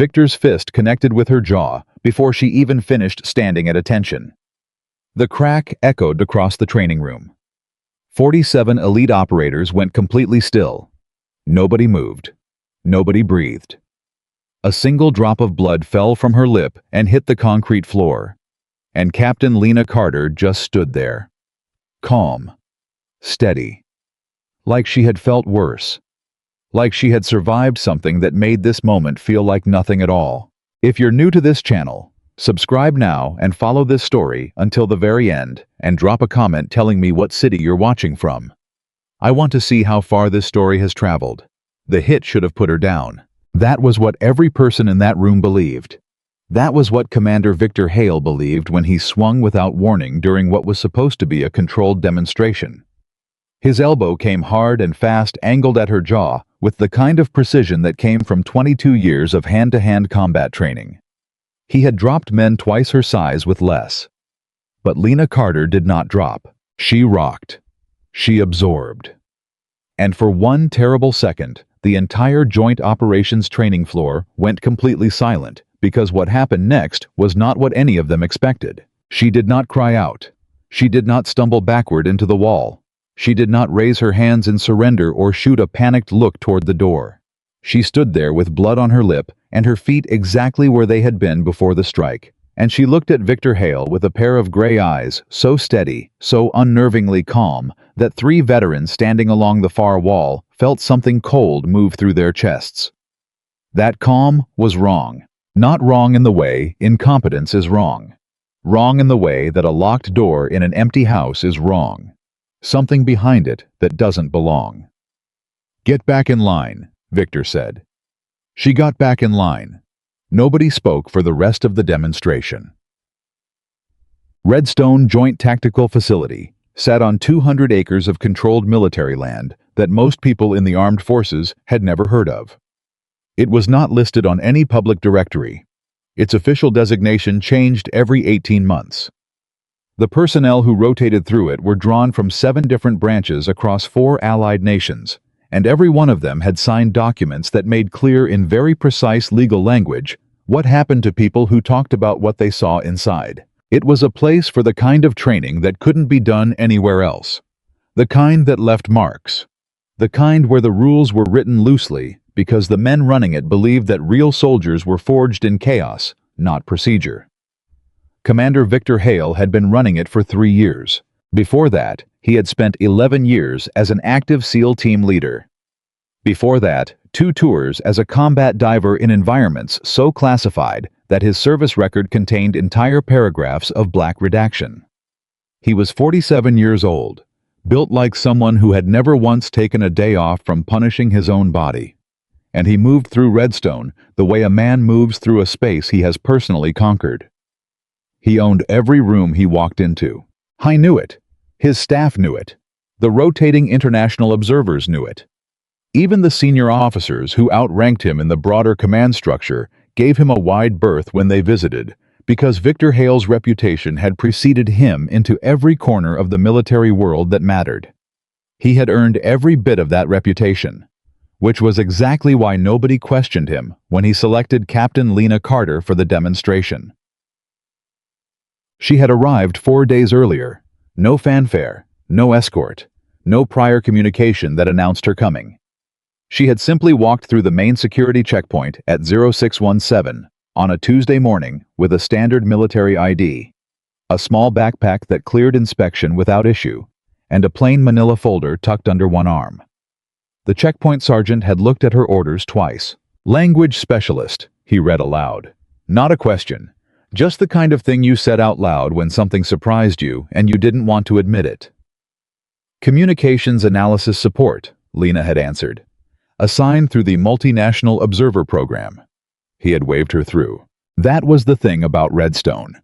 Victor's fist connected with her jaw before she even finished standing at attention. The crack echoed across the training room. 47 elite operators went completely still. Nobody moved. Nobody breathed. A single drop of blood fell from her lip and hit the concrete floor. And Captain Lena Carter just stood there. Calm. Steady. Like she had felt worse. Like she had survived something that made this moment feel like nothing at all. If you're new to this channel, subscribe now and follow this story until the very end, and drop a comment telling me what city you're watching from. I want to see how far this story has traveled. The hit should have put her down. That was what every person in that room believed. That was what Commander Victor Hale believed when he swung without warning during what was supposed to be a controlled demonstration. His elbow came hard and fast, angled at her jaw, with the kind of precision that came from 22 years of hand-to-hand combat training. He had dropped men twice her size with less. But Lena Carter did not drop. She rocked. She absorbed. And for one terrible second, the entire Joint Operations training floor went completely silent, because what happened next was not what any of them expected. She did not cry out. She did not stumble backward into the wall. She did not raise her hands in surrender or shoot a panicked look toward the door. She stood there with blood on her lip and her feet exactly where they had been before the strike, and she looked at Victor Hale with a pair of gray eyes so steady, so unnervingly calm, that 3 veterans standing along the far wall felt something cold move through their chests. That calm was wrong. Not wrong in the way incompetence is wrong. Wrong in the way that a locked door in an empty house is wrong. Something behind it that doesn't belong. "Get back in line," Victor said. She got back in line. Nobody spoke for the rest of the demonstration. Redstone Joint Tactical Facility sat on 200 acres of controlled military land that most people in the armed forces had never heard of. It was not listed on any public directory. Its official designation changed every 18 months. The personnel who rotated through it were drawn from 7 different branches across 4 allied nations, and every one of them had signed documents that made clear in very precise legal language what happened to people who talked about what they saw inside. It was a place for the kind of training that couldn't be done anywhere else. The kind that left marks. The kind where the rules were written loosely because the men running it believed that real soldiers were forged in chaos, not procedure. Commander Victor Hale had been running it for 3 years. Before that, he had spent 11 years as an active SEAL team leader. Before that, 2 tours as a combat diver in environments so classified that his service record contained entire paragraphs of black redaction. He was 47 years old, built like someone who had never once taken a day off from punishing his own body. And he moved through Redstone the way a man moves through a space he has personally conquered. He owned every room he walked into. I knew it. His staff knew it. The rotating international observers knew it. Even the senior officers who outranked him in the broader command structure gave him a wide berth when they visited, because Victor Hale's reputation had preceded him into every corner of the military world that mattered. He had earned every bit of that reputation, which was exactly why nobody questioned him when he selected Captain Lena Carter for the demonstration. She had arrived 4 days earlier. No fanfare, no escort, no prior communication that announced her coming. She had simply walked through the main security checkpoint at 0617 on a Tuesday morning with a standard military ID, a small backpack that cleared inspection without issue, and a plain manila folder tucked under one arm. The checkpoint sergeant had looked at her orders twice. "Language specialist," he read aloud. Not a question. Just the kind of thing you said out loud when something surprised you and you didn't want to admit it. "Communications analysis support," Lena had answered. "Assigned through the Multinational Observer Program." He had waved her through. That was the thing about Redstone.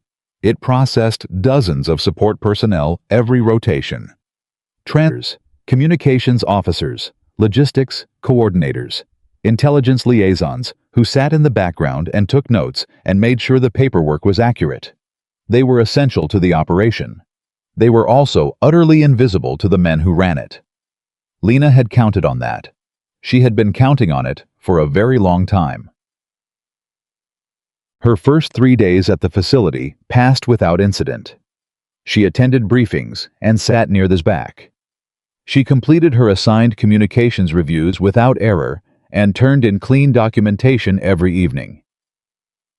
It processed dozens of support personnel every rotation. Trainers, communications officers, logistics coordinators, intelligence liaisons who sat in the background and took notes and made sure the paperwork was accurate. They were essential to the operation. They were also utterly invisible to the men who ran it. Lena had counted on that. She had been counting on it for a very long time. Her first 3 days at the facility passed without incident. She attended briefings and sat near the back. She completed her assigned communications reviews without error and turned in clean documentation every evening.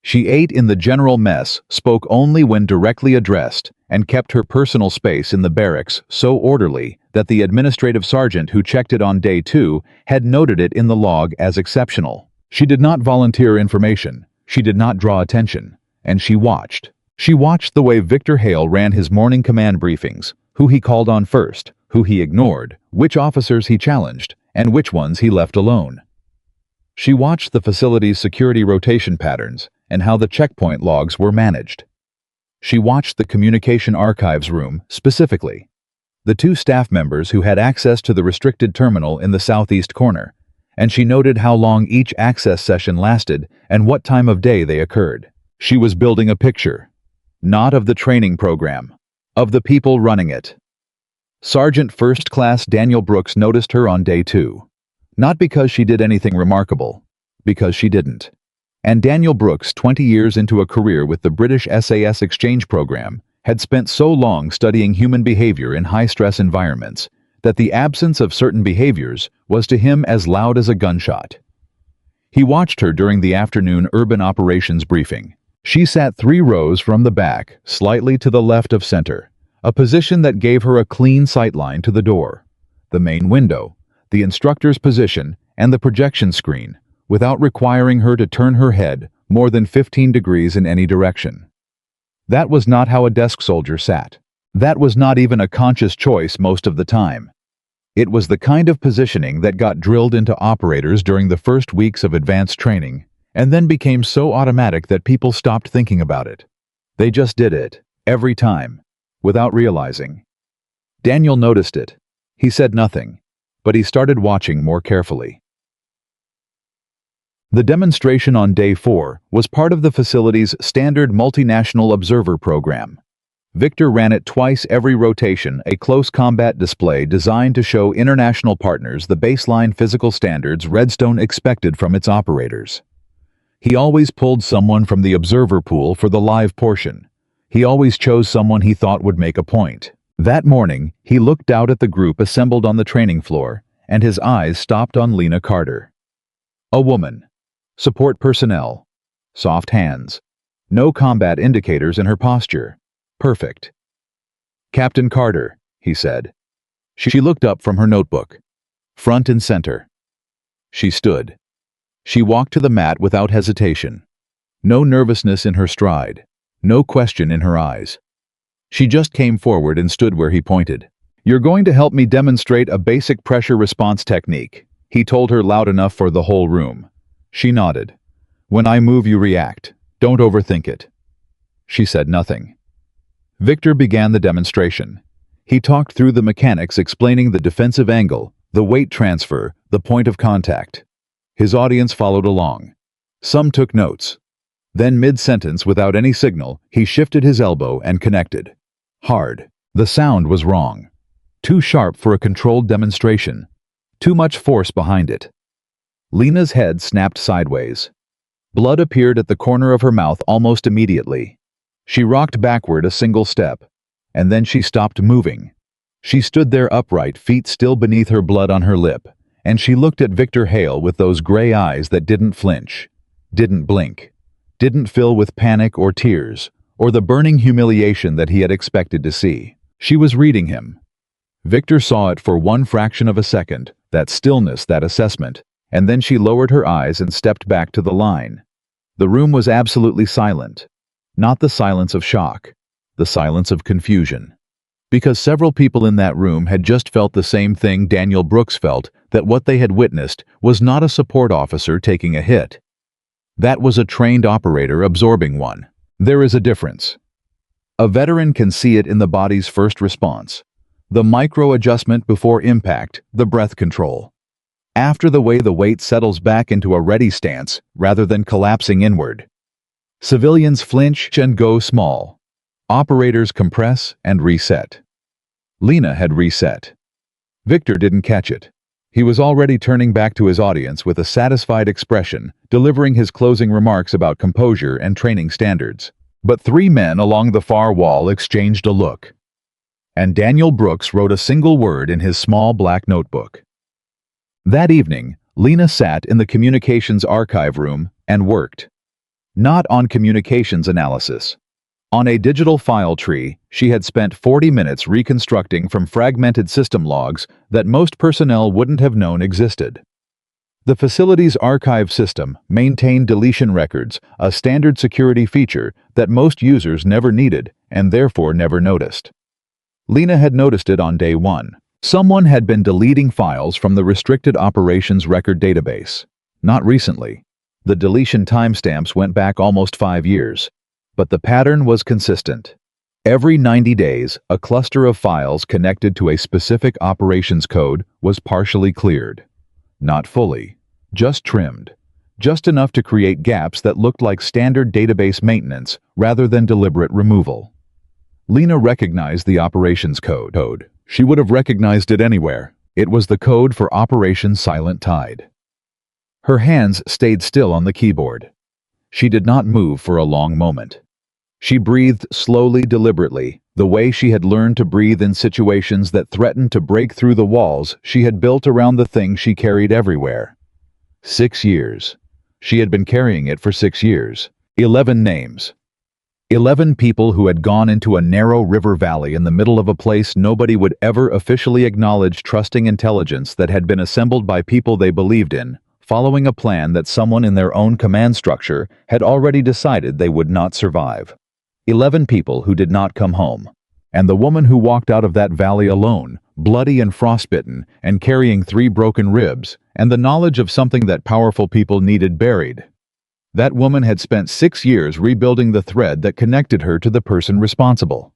She ate in the general mess, spoke only when directly addressed, and kept her personal space in the barracks so orderly that the administrative sergeant who checked it on day 2 had noted it in the log as exceptional. She did not volunteer information, she did not draw attention, and she watched. She watched the way Victor Hale ran his morning command briefings, who he called on first, who he ignored, which officers he challenged, and which ones he left alone. She watched the facility's security rotation patterns and how the checkpoint logs were managed. She watched the communication archives room specifically. The 2 staff members who had access to the restricted terminal in the southeast corner, and she noted how long each access session lasted and what time of day they occurred. She was building a picture, not of the training program, of the people running it. Sergeant First Class Daniel Brooks noticed her on day 2. Not because she did anything remarkable, because she didn't. And Daniel Brooks, 20 years into a career with the British SAS exchange program, had spent so long studying human behavior in high-stress environments that the absence of certain behaviors was to him as loud as a gunshot. He watched her during the afternoon urban operations briefing. She sat 3 rows from the back, slightly to the left of center, a position that gave her a clean sightline to the door, the main window, the instructor's position, and the projection screen, without requiring her to turn her head more than 15 degrees in any direction. That was not how a desk soldier sat. That was not even a conscious choice most of the time. It was the kind of positioning that got drilled into operators during the first weeks of advanced training, and then became so automatic that people stopped thinking about it. They just did it, every time, without realizing. Daniel noticed it. He said nothing, but he started watching more carefully. The demonstration on day 4 was part of the facility's standard multinational observer program. Victor ran it twice every rotation, a close combat display designed to show international partners the baseline physical standards Redstone expected from its operators. He always pulled someone from the observer pool for the live portion. He always chose someone he thought would make a point. That morning, he looked out at the group assembled on the training floor, and his eyes stopped on Lena Carter. A woman. Support personnel. Soft hands. No combat indicators in her posture. Perfect. "Captain Carter," he said. She looked up from her notebook. Front and center. She stood. She walked to the mat without hesitation. No nervousness in her stride. No question in her eyes. She just came forward and stood where he pointed. "You're going to help me demonstrate a basic pressure response technique," he told her loud enough for the whole room. She nodded. "When I move, you react. Don't overthink it." She said nothing. Victor began the demonstration. He talked through the mechanics, explaining the defensive angle, the weight transfer, the point of contact. His audience followed along. Some took notes. Then mid-sentence, without any signal, he shifted his elbow and connected. Hard. The sound was wrong. Too sharp for a controlled demonstration. Too much force behind it. Lena's head snapped sideways. Blood appeared at the corner of her mouth almost immediately. She rocked backward a single step, and then she stopped moving. She stood there upright, feet still beneath her, blood on her lip, and she looked at Victor Hale with those gray eyes that didn't flinch, didn't blink, didn't fill with panic or tears, or the burning humiliation that he had expected to see. She was reading him. Victor saw it for one fraction of a second, that stillness, that assessment, and then she lowered her eyes and stepped back to the line. The room was absolutely silent. Not the silence of shock, the silence of confusion. Because several people in that room had just felt the same thing Daniel Brooks felt, that what they had witnessed was not a support officer taking a hit. That was a trained operator absorbing one. There is a difference. A veteran can see it in the body's first response. The micro-adjustment before impact, the breath control. After the way the weight settles back into a ready stance rather than collapsing inward. Civilians flinch and go small. Operators compress and reset. Lena had reset. Victor didn't catch it. He was already turning back to his audience with a satisfied expression, delivering his closing remarks about composure and training standards. But three men along the far wall exchanged a look. And Daniel Brooks wrote a single word in his small black notebook. That evening, Lena sat in the communications archive room and worked. Not on communications analysis. On a digital file tree, she had spent 40 minutes reconstructing from fragmented system logs that most personnel wouldn't have known existed. The facility's archive system maintained deletion records, a standard security feature that most users never needed and therefore never noticed. Lena had noticed it on day one. Someone had been deleting files from the Restricted Operations Record database. Not recently. The deletion timestamps went back almost 5 years. But the pattern was consistent. Every 90 days, a cluster of files connected to a specific operations code was partially cleared. Not fully. Just trimmed. Just enough to create gaps that looked like standard database maintenance rather than deliberate removal. Lena recognized the operations code. She would have recognized it anywhere. It was the code for Operation Silent Tide. Her hands stayed still on the keyboard. She did not move for a long moment. She breathed slowly, deliberately, the way she had learned to breathe in situations that threatened to break through the walls she had built around the thing she carried everywhere. 6 years. She had been carrying it for 6 years. 11 names. 11 people who had gone into a narrow river valley in the middle of a place nobody would ever officially acknowledge, trusting intelligence that had been assembled by people they believed in, following a plan that someone in their own command structure had already decided they would not survive. 11 people who did not come home. And the woman who walked out of that valley alone, bloody and frostbitten, and carrying 3 broken ribs, and the knowledge of something that powerful people needed buried. That woman had spent 6 years rebuilding the thread that connected her to the person responsible.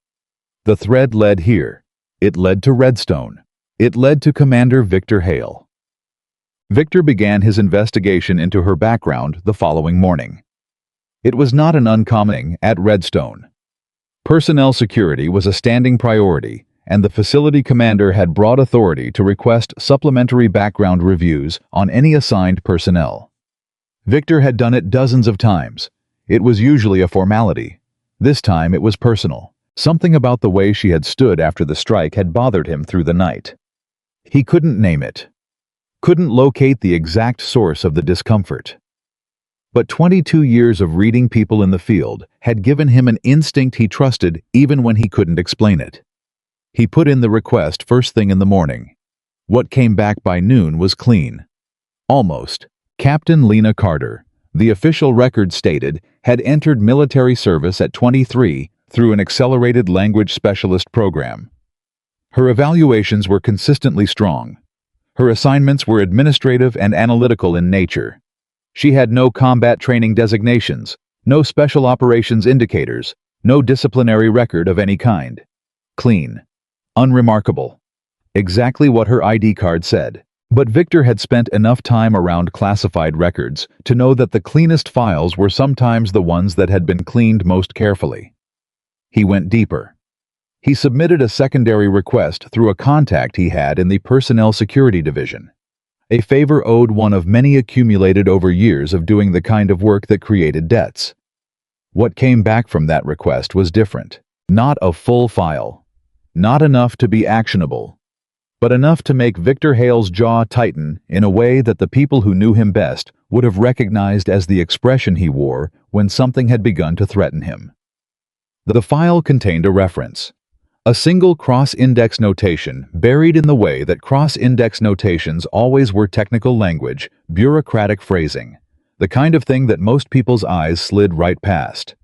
The thread led here. It led to Redstone. It led to Commander Victor Hale. Victor began his investigation into her background the following morning. It was not an uncommon thing at Redstone. Personnel security was a standing priority, and the facility commander had broad authority to request supplementary background reviews on any assigned personnel. Victor had done it dozens of times. It was usually a formality. This time it was personal. Something about the way she had stood after the strike had bothered him through the night. He couldn't name it. Couldn't locate the exact source of the discomfort. But 22 years of reading people in the field had given him an instinct he trusted even when he couldn't explain it. He put in the request first thing in the morning. What came back by noon was clean. Almost. Captain Lena Carter, the official record stated, had entered military service at 23 through an accelerated language specialist program. Her evaluations were consistently strong. Her assignments were administrative and analytical in nature. She had no combat training designations, no special operations indicators, no disciplinary record of any kind. Clean. Unremarkable. Exactly what her ID card said. But Victor had spent enough time around classified records to know that the cleanest files were sometimes the ones that had been cleaned most carefully. He went deeper. He submitted a secondary request through a contact he had in the Personnel Security Division. A favor owed one of many accumulated over years of doing the kind of work that created debts. What came back from that request was different. Not a full file. Not enough to be actionable. But enough to make Victor Hale's jaw tighten in a way that the people who knew him best would have recognized as the expression he wore when something had begun to threaten him. The file contained a reference. A single cross-index notation buried in the way that cross-index notations always were technical language, bureaucratic phrasing, the kind of thing that most people's eyes slid right past.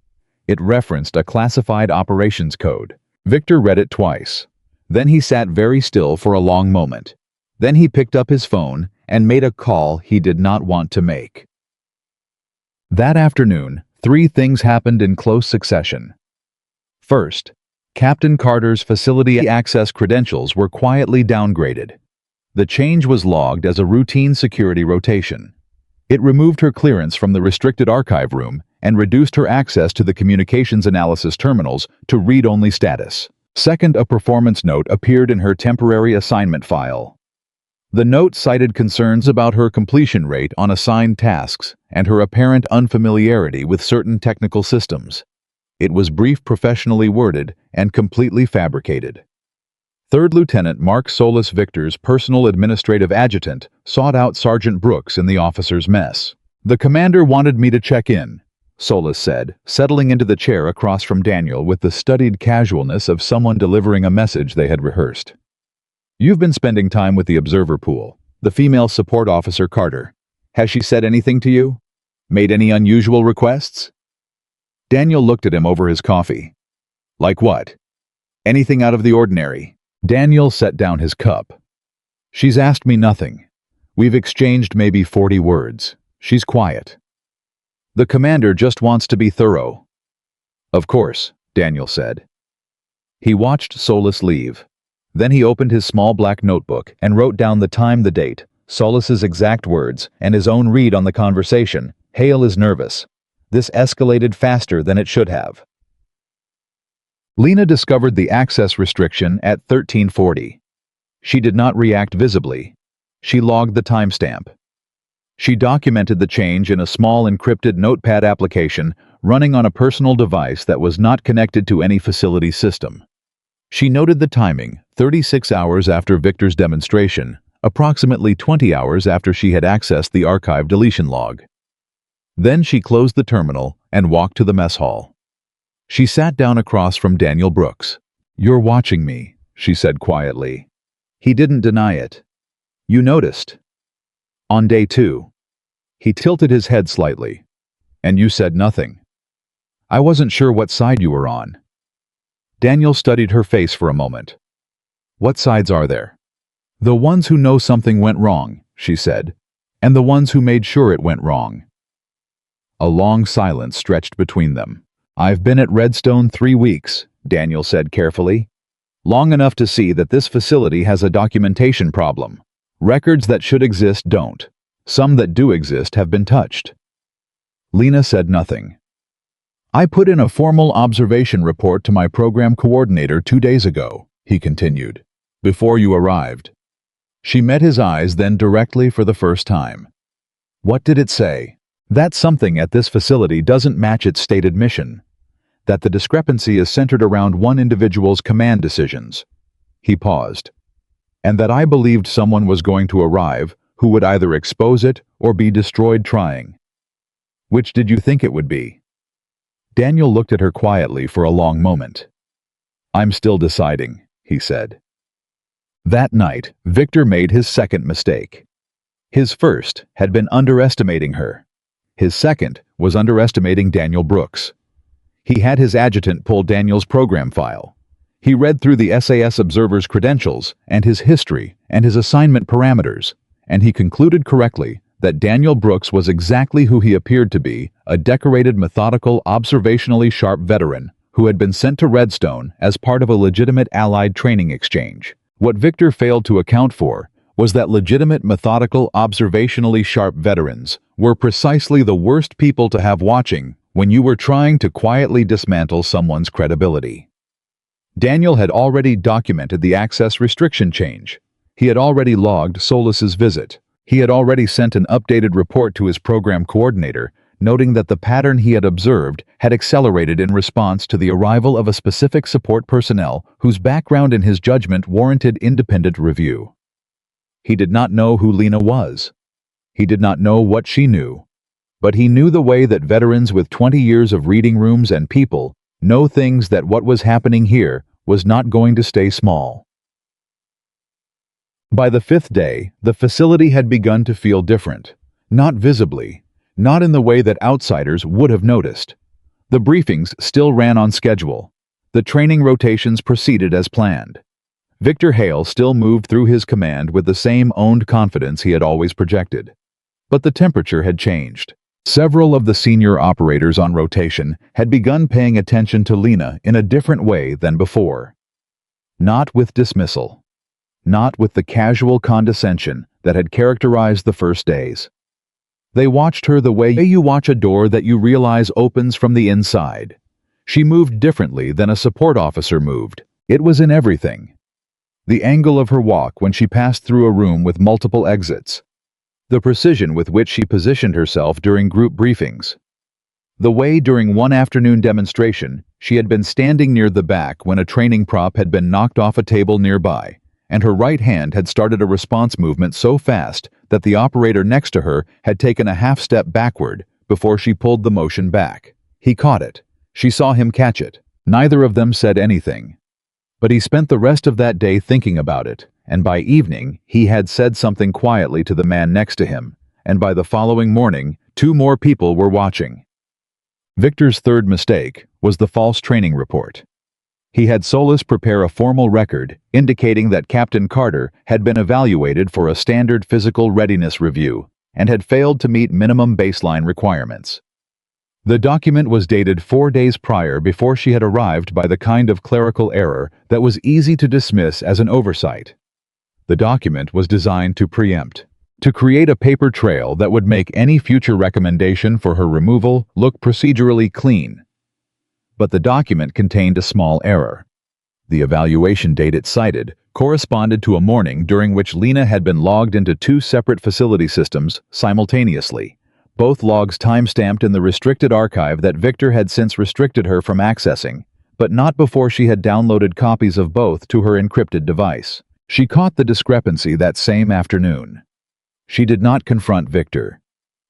It referenced a classified operations code. Victor read it twice. Then he sat very still for a long moment. Then he picked up his phone and made a call he did not want to make. That afternoon, 3 things happened in close succession. First, Captain Carter's facility access credentials were quietly downgraded. The change was logged as a routine security rotation. It removed her clearance from the restricted archive room and reduced her access to the communications analysis terminals to read-only status. Second, a performance note appeared in her temporary assignment file. The note cited concerns about her completion rate on assigned tasks and her apparent unfamiliarity with certain technical systems. It was brief, professionally worded, and completely fabricated. Third Lieutenant Mark Solis, Victor's personal administrative adjutant, sought out Sergeant Brooks in the officers' mess. "The commander wanted me to check in," Solis said, settling into the chair across from Daniel with the studied casualness of someone delivering a message they had rehearsed. "You've been spending time with the observer pool, the female support officer Carter. Has she said anything to you? Made any unusual requests?" Daniel looked at him over his coffee. "Like what? Anything out of the ordinary?" Daniel set down his cup. "She's asked me nothing. We've exchanged maybe 40 words. She's quiet. The commander just wants to be thorough." "Of course," Daniel said. He watched Solis leave. Then he opened his small black notebook and wrote down the time, the date, Solis's exact words, and his own read on the conversation. "Hale is nervous. This escalated faster than it should have." Lena discovered the access restriction at 1340. She did not react visibly. She logged the timestamp. She documented the change in a small encrypted notepad application running on a personal device that was not connected to any facility system. She noted the timing, 36 hours after Victor's demonstration, approximately 20 hours after she had accessed the archive deletion log. Then she closed the terminal and walked to the mess hall. She sat down across from Daniel Brooks. "You're watching me," she said quietly. He didn't deny it. "You noticed." "On day 2. He tilted his head slightly. "And you said nothing." "I wasn't sure what side you were on." Daniel studied her face for a moment. "What sides are there?" "The ones who know something went wrong," she said, "and the ones who made sure it went wrong." A long silence stretched between them. "I've been at Redstone 3 weeks, Daniel said carefully. "Long enough to see that this facility has a documentation problem. Records that should exist don't. Some that do exist have been touched." Lena said nothing. "I put in a formal observation report to my program coordinator 2 days ago," he continued, "before you arrived." She met his eyes then directly for the first time. "What did it say?" "That something at this facility doesn't match its stated mission. That the discrepancy is centered around one individual's command decisions." He paused. "And that I believed someone was going to arrive who would either expose it or be destroyed trying." "Which did you think it would be?" Daniel looked at her quietly for a long moment. "I'm still deciding," he said. That night, Victor made his second mistake. His first had been underestimating her. His second was underestimating Daniel Brooks. He had his adjutant pull Daniel's program file. He read through the SAS observer's credentials and his history and his assignment parameters, and he concluded correctly that Daniel Brooks was exactly who he appeared to be, a decorated, methodical, observationally sharp veteran who had been sent to Redstone as part of a legitimate Allied training exchange. What Victor failed to account for was that legitimate, methodical, observationally sharp veterans were precisely the worst people to have watching when you were trying to quietly dismantle someone's credibility. Daniel had already documented the access restriction change. He had already logged Solis's visit. He had already sent an updated report to his program coordinator, noting that the pattern he had observed had accelerated in response to the arrival of a specific support personnel whose background in his judgment warranted independent review. He did not know who Lena was. He did not know what she knew. But he knew the way that veterans with 20 years of reading rooms and people know things, that what was happening here was not going to stay small. By the 5th day, the facility had begun to feel different. Not visibly, not in the way that outsiders would have noticed. The briefings still ran on schedule. The training rotations proceeded as planned. Victor Hale still moved through his command with the same owned confidence he had always projected. But the temperature had changed. Several of the senior operators on rotation had begun paying attention to Lena in a different way than before. Not with dismissal. Not with the casual condescension that had characterized the first days. They watched her the way you watch a door that you realize opens from the inside. She moved differently than a support officer moved. It was in everything. The angle of her walk when she passed through a room with multiple exits. The precision with which she positioned herself during group briefings. The way during one afternoon demonstration, she had been standing near the back when a training prop had been knocked off a table nearby, and her right hand had started a response movement so fast that the operator next to her had taken a half step backward before she pulled the motion back. He caught it. She saw him catch it. Neither of them said anything. But he spent the rest of that day thinking about it, and by evening, he had said something quietly to the man next to him, and by the following morning, 2 more people were watching. Victor's third mistake was the false training report. He had Solis prepare a formal record indicating that Captain Carter had been evaluated for a standard physical readiness review and had failed to meet minimum baseline requirements. The document was dated 4 days prior before she had arrived by the kind of clerical error that was easy to dismiss as an oversight. The document was designed to preempt, to create a paper trail that would make any future recommendation for her removal look procedurally clean. But the document contained a small error. The evaluation date it cited corresponded to a morning during which Lena had been logged into 2 separate facility systems simultaneously, both logs time-stamped in the restricted archive that Victor had since restricted her from accessing, but not before she had downloaded copies of both to her encrypted device. She caught the discrepancy that same afternoon. She did not confront Victor.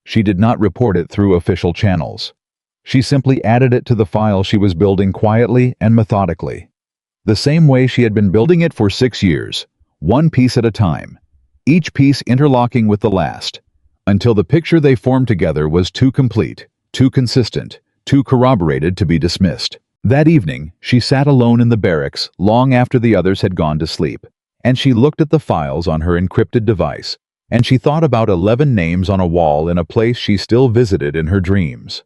She did not report it through official channels. She simply added it to the file she was building quietly and methodically. The same way she had been building it for 6 years, one piece at a time, each piece interlocking with the last, until the picture they formed together was too complete, too consistent, too corroborated to be dismissed. That evening, she sat alone in the barracks long after the others had gone to sleep, and she looked at the files on her encrypted device, and she thought about 11 names on a wall in a place she still visited in her dreams.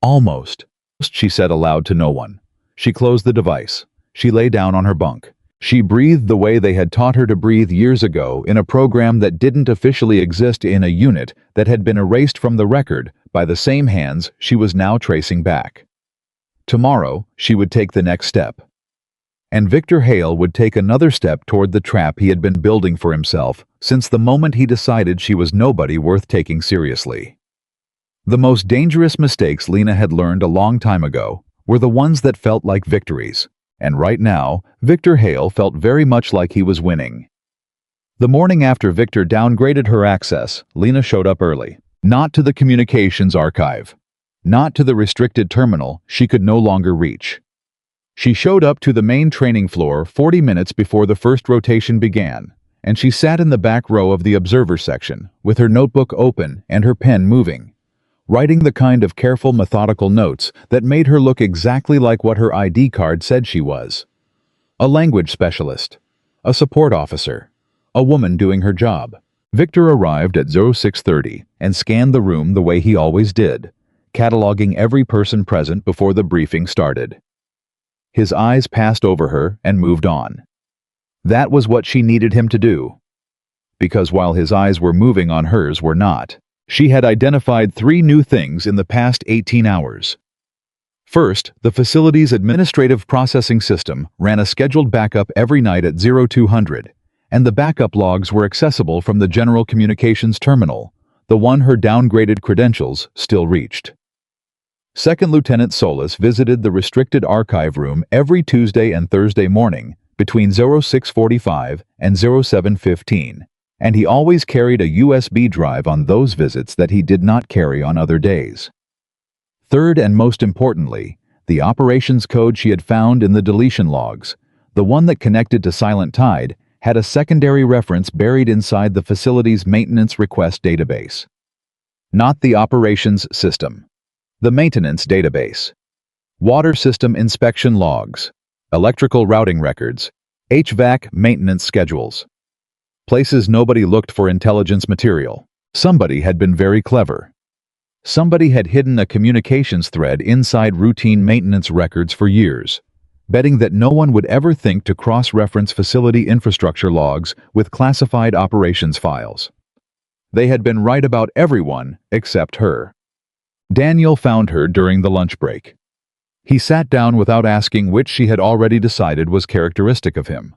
Almost, she said aloud to no one. She closed the device. She lay down on her bunk. She breathed the way they had taught her to breathe years ago in a program that didn't officially exist in a unit that had been erased from the record by the same hands she was now tracing back. Tomorrow, she would take the next step. And Victor Hale would take another step toward the trap he had been building for himself since the moment he decided she was nobody worth taking seriously. The most dangerous mistakes Lena had learned a long time ago were the ones that felt like victories, and right now, Victor Hale felt very much like he was winning. The morning after Victor downgraded her access, Lena showed up early. Not to the communications archive. Not to the restricted terminal she could no longer reach. She showed up to the main training floor 40 minutes before the first rotation began, and she sat in the back row of the observer section, with her notebook open and her pen moving, writing the kind of careful, methodical notes that made her look exactly like what her ID card said she was. A language specialist, a support officer, a woman doing her job. Victor arrived at 0630 and scanned the room the way he always did, cataloging every person present before the briefing started. His eyes passed over her and moved on. That was what she needed him to do. Because while his eyes were moving on hers were not. She had identified 3 new things in the past 18 hours. First, the facility's administrative processing system ran a scheduled backup every night at 0200, and the backup logs were accessible from the General Communications Terminal, the one her downgraded credentials still reached. Second Lieutenant Solis visited the restricted archive room every Tuesday and Thursday morning between 0645 and 0715, and he always carried a USB drive on those visits that he did not carry on other days. Third and most importantly, the operations code she had found in the deletion logs, the one that connected to Silent Tide, had a secondary reference buried inside the facility's maintenance request database. Not the operations system. The maintenance database. Water system inspection logs. Electrical routing records. HVAC maintenance schedules. Places nobody looked for intelligence material. Somebody had been very clever. Somebody had hidden a communications thread inside routine maintenance records for years, betting that no one would ever think to cross-reference facility infrastructure logs with classified operations files. They had been right about everyone except her. Daniel found her during the lunch break. He sat down without asking which she had already decided was characteristic of him.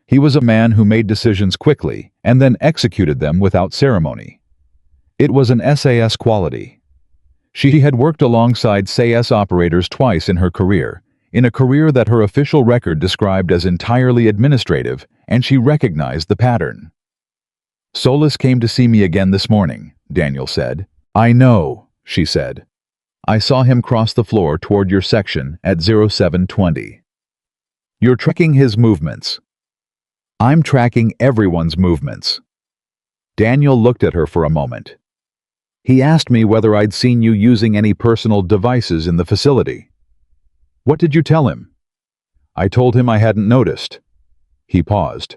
He was a man who made decisions quickly and then executed them without ceremony. It was an SAS quality. She had worked alongside SAS operators twice in her career, in a career that her official record described as entirely administrative, and she recognized the pattern. "Solis came to see me again this morning," Daniel said. "I know," she said. "I saw him cross the floor toward your section at 0720. You're tracking his movements." "I'm tracking everyone's movements." Daniel looked at her for a moment. "He asked me whether I'd seen you using any personal devices in the facility." "What did you tell him?" "I told him I hadn't noticed." He paused.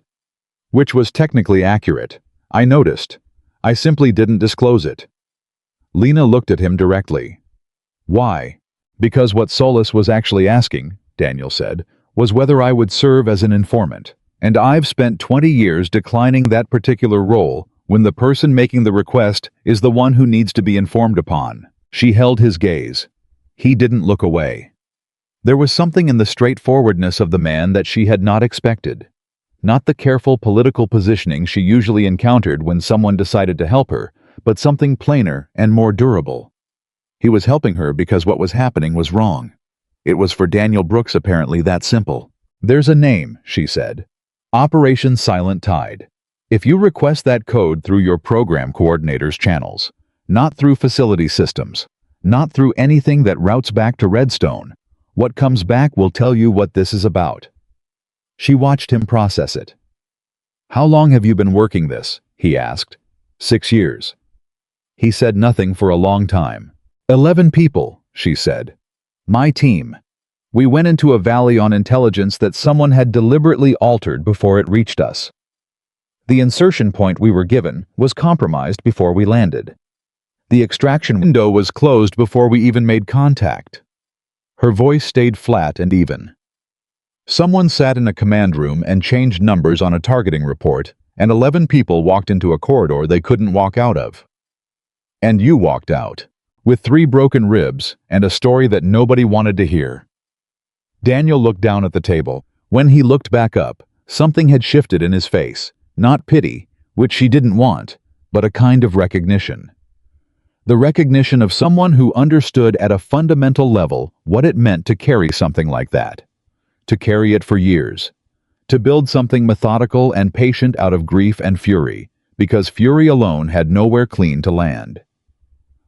"Which was technically accurate. I noticed. I simply didn't disclose it." Lena looked at him directly. "Why?" "Because what Solis was actually asking," Daniel said, "was whether I would serve as an informant. And I've spent 20 years declining that particular role when the person making the request is the one who needs to be informed upon." She held his gaze. He didn't look away. There was something in the straightforwardness of the man that she had not expected. Not the careful political positioning she usually encountered when someone decided to help her, but something plainer and more durable. He was helping her because what was happening was wrong. It was for Daniel Brooks apparently that simple. "There's a name," she said. "Operation Silent Tide. If you request that code through your program coordinator's channels, not through facility systems, not through anything that routes back to Redstone, what comes back will tell you what this is about." She watched him process it. "How long have you been working this?" he asked. 6 years. He said nothing for a long time. 11 people, she said. "My team. We went into a valley on intelligence that someone had deliberately altered before it reached us. The insertion point we were given was compromised before we landed. The extraction window was closed before we even made contact." Her voice stayed flat and even. "Someone sat in a command room and changed numbers on a targeting report, and 11 people walked into a corridor they couldn't walk out of. And you walked out, with 3 broken ribs and a story that nobody wanted to hear." Daniel looked down at the table. When he looked back up, something had shifted in his face. Not pity, which she didn't want, but a kind of recognition. The recognition of someone who understood at a fundamental level what it meant to carry something like that. To carry it for years. To build something methodical and patient out of grief and fury, because fury alone had nowhere clean to land.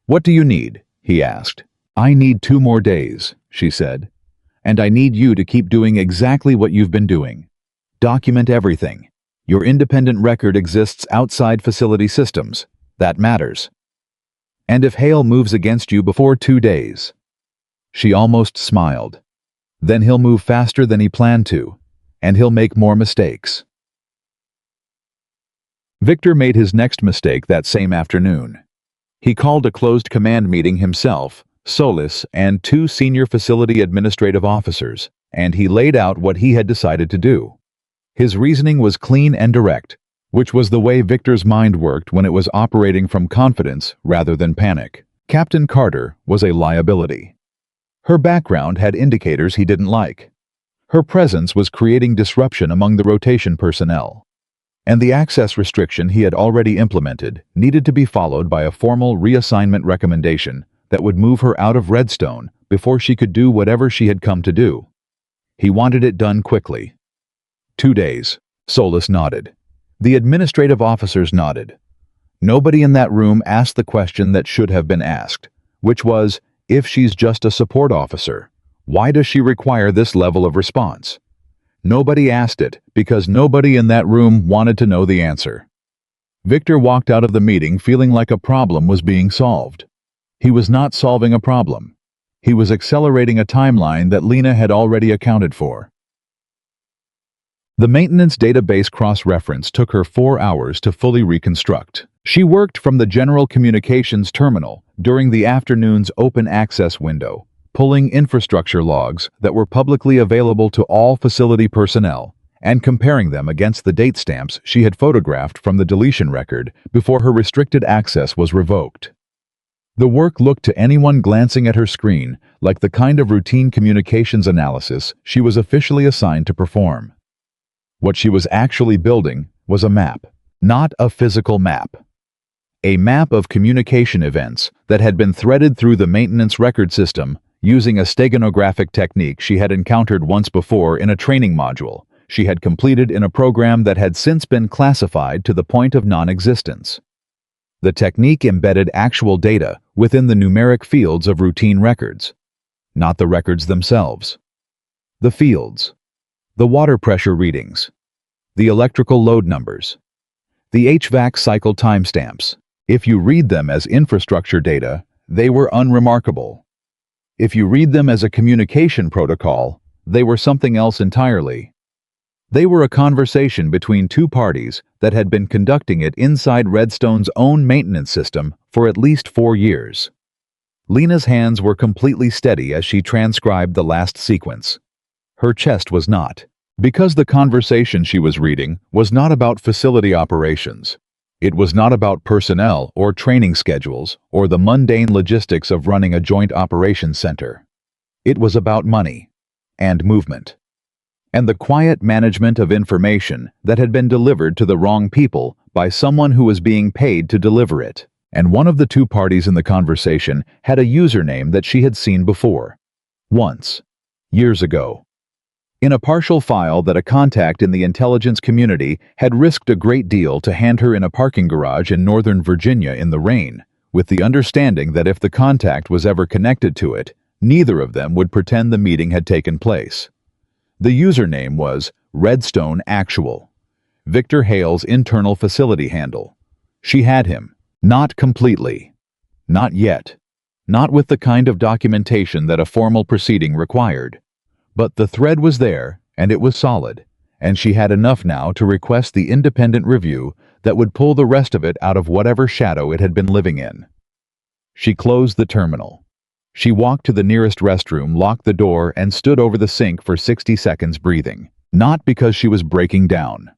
"What do you need?" he asked. "I need 2 more days," she said. "And I need you to keep doing exactly what you've been doing. Document everything. Your independent record exists outside facility systems. That matters. And if Hale moves against you before 2 days..." She almost smiled. "Then he'll move faster than he planned to, and he'll make more mistakes." Victor made his next mistake that same afternoon. He called a closed command meeting himself, Solis, and 2 senior facility administrative officers, and he laid out what he had decided to do. His reasoning was clean and direct, which was the way Victor's mind worked when it was operating from confidence rather than panic. Captain Carter was a liability. Her background had indicators he didn't like. Her presence was creating disruption among the rotation personnel. And the access restriction he had already implemented needed to be followed by a formal reassignment recommendation that would move her out of Redstone before she could do whatever she had come to do. He wanted it done quickly. 2 days. Solis nodded. The administrative officers nodded. Nobody in that room asked the question that should have been asked, which was, if she's just a support officer, why does she require this level of response? Nobody asked it because nobody in that room wanted to know the answer. Victor walked out of the meeting feeling like a problem was being solved. He was not solving a problem. He was accelerating a timeline that Lena had already accounted for. The maintenance database cross-reference took her 4 hours to fully reconstruct. She worked from the general communications terminal during the afternoon's open access window, pulling infrastructure logs that were publicly available to all facility personnel and comparing them against the date stamps she had photographed from the deletion record before her restricted access was revoked. The work looked to anyone glancing at her screen like the kind of routine communications analysis she was officially assigned to perform. What she was actually building was a map, not a physical map. A map of communication events that had been threaded through the maintenance record system using a steganographic technique she had encountered once before in a training module she had completed in a program that had since been classified to the point of non-existence. The technique embedded actual data within the numeric fields of routine records, not the records themselves. The fields, the water pressure readings, the electrical load numbers, the HVAC cycle timestamps. If you read them as infrastructure data, they were unremarkable. If you read them as a communication protocol, they were something else entirely. They were a conversation between two parties that had been conducting it inside Redstone's own maintenance system for at least 4 years. Lena's hands were completely steady as she transcribed the last sequence. Her chest was not, because the conversation she was reading was not about facility operations. It was not about personnel or training schedules or the mundane logistics of running a joint operations center. It was about money and movement, and the quiet management of information that had been delivered to the wrong people by someone who was being paid to deliver it. And one of the two parties in the conversation had a username that she had seen before. Once. Years ago. In a partial file that a contact in the intelligence community had risked a great deal to hand her in a parking garage in Northern Virginia in the rain, with the understanding that if the contact was ever connected to it, neither of them would pretend the meeting had taken place. The username was Redstone Actual, Victor Hale's internal facility handle. She had him. Not completely. Not yet. Not with the kind of documentation that a formal proceeding required. But the thread was there, and it was solid, and she had enough now to request the independent review that would pull the rest of it out of whatever shadow it had been living in. She closed the terminal. She walked to the nearest restroom, locked the door, and stood over the sink for 60 seconds breathing. Not because she was breaking down.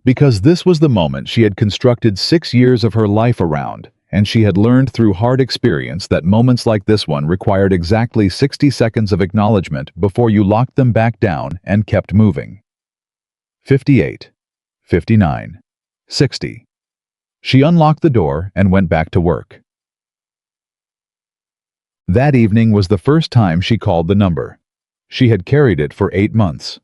Because this was the moment she had constructed 6 years of her life around, and she had learned through hard experience that moments like this one required exactly 60 seconds of acknowledgement before you locked them back down and kept moving. 58. 59. 60. She unlocked the door and went back to work. That evening was the first time she called the number. She had carried it for 8 months.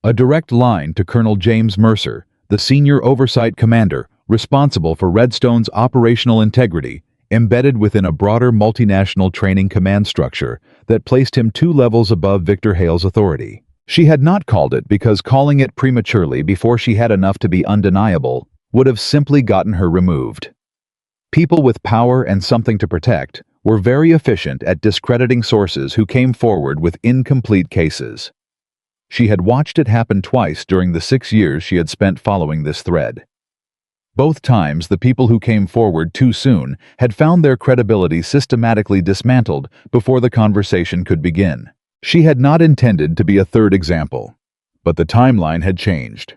A direct line to Colonel James Mercer, the senior oversight commander responsible for Redstone's operational integrity, embedded within a broader multinational training command structure that placed him 2 levels above Victor Hale's authority. She had not called it because calling it prematurely before she had enough to be undeniable would have simply gotten her removed. People with power and something to protect were very efficient at discrediting sources who came forward with incomplete cases. She had watched it happen twice during the 6 years she had spent following this thread. Both times, the people who came forward too soon had found their credibility systematically dismantled before the conversation could begin. She had not intended to be a third example. But the timeline had changed.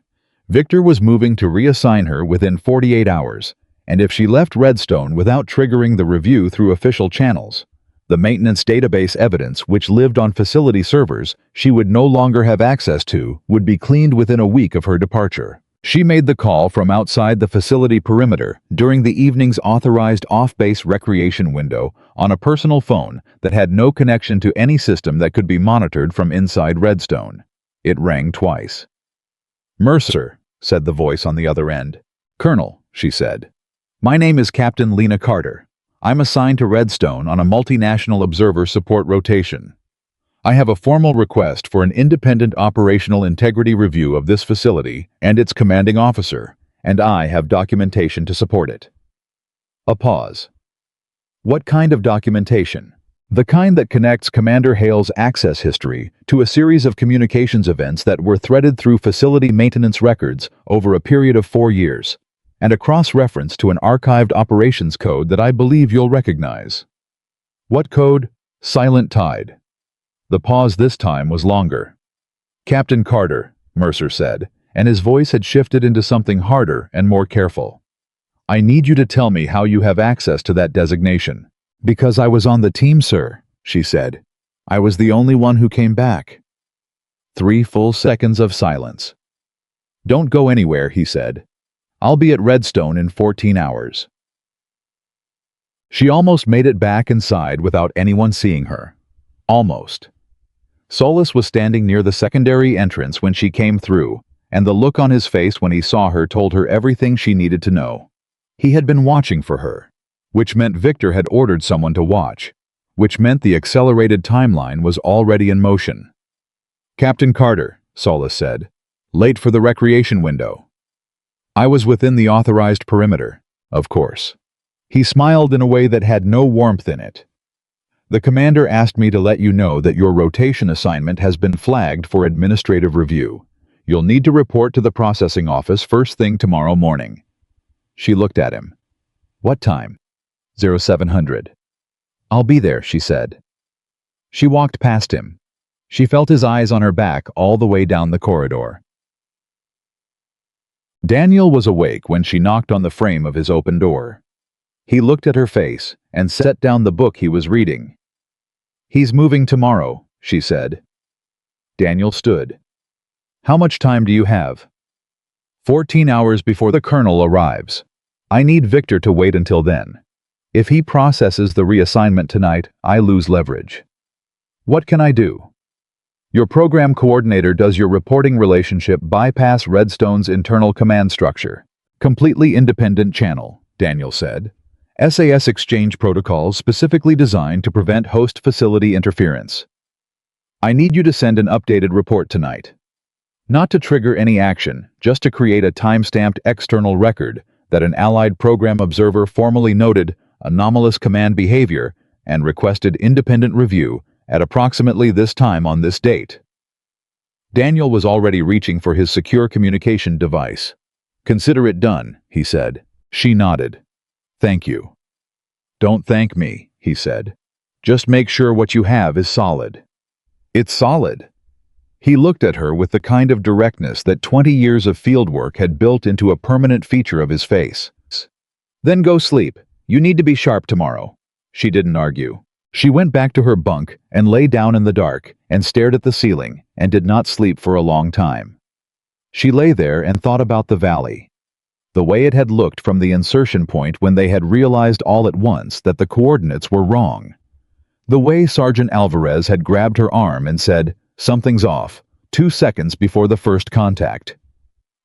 Victor was moving to reassign her within 48 hours, and if she left Redstone without triggering the review through official channels, the maintenance database evidence which lived on facility servers she would no longer have access to would be cleaned within a week of her departure. She made the call from outside the facility perimeter during the evening's authorized off-base recreation window on a personal phone that had no connection to any system that could be monitored from inside Redstone. It rang twice. "Mercer," said the voice on the other end. "Colonel," she said. "My name is Captain Lena Carter. I'm assigned to Redstone on a multinational observer support rotation. I have a formal request for an independent operational integrity review of this facility and its commanding officer, and I have documentation to support it." A pause. What kind of documentation? The kind that connects Commander Hale's access history to a series of communications events that were threaded through facility maintenance records over a period of 4 years, and a cross-reference to an archived operations code that I believe you'll recognize. What code? Silent Tide. The pause this time was longer. "Captain Carter," Mercer said, and his voice had shifted into something harder and more careful. "I need you to tell me how you have access to that designation." "Because I was on the team, sir," she said. "I was the only one who came back." 3 full seconds of silence. "Don't go anywhere," he said. "I'll be at Redstone in 14 hours." She almost made it back inside without anyone seeing her. Almost. Solus was standing near the secondary entrance when she came through, and the look on his face when he saw her told her everything she needed to know. He had been watching for her, which meant Victor had ordered someone to watch, which meant the accelerated timeline was already in motion. "Captain Carter," Solus said, "late for the recreation window." "I was within the authorized perimeter, of course." He smiled in a way that had no warmth in it. "The commander asked me to let you know that your rotation assignment has been flagged for administrative review. You'll need to report to the processing office first thing tomorrow morning." She looked at him. "What time?" 0700. "I'll be there," she said. She walked past him. She felt his eyes on her back all the way down the corridor. Daniel was awake when she knocked on the frame of his open door. He looked at her face and set down the book he was reading. "He's moving tomorrow," she said. Daniel stood. "How much time do you have?" 14 hours before the colonel arrives. I need Victor to wait until then. If he processes the reassignment tonight, I lose leverage. What can I do?" "Your program coordinator does your reporting relationship bypass Redstone's internal command structure. Completely independent channel," Daniel said. "SAS exchange protocols specifically designed to prevent host facility interference. I need you to send an updated report tonight. Not to trigger any action, just to create a time-stamped external record that an allied program observer formally noted anomalous command behavior and requested independent review at approximately this time on this date." Daniel was already reaching for his secure communication device. "Consider it done," he said. She nodded. "Thank you." "Don't thank me," he said. "Just make sure what you have is solid." "It's solid." He looked at her with the kind of directness that 20 years of fieldwork had built into a permanent feature of his face. "Then go sleep. You need to be sharp tomorrow." She didn't argue. She went back to her bunk and lay down in the dark and stared at the ceiling and did not sleep for a long time. She lay there and thought about the valley. The way it had looked from the insertion point when they had realized all at once that the coordinates were wrong. The way Sergeant Alvarez had grabbed her arm and said, "Something's off," 2 seconds before the first contact.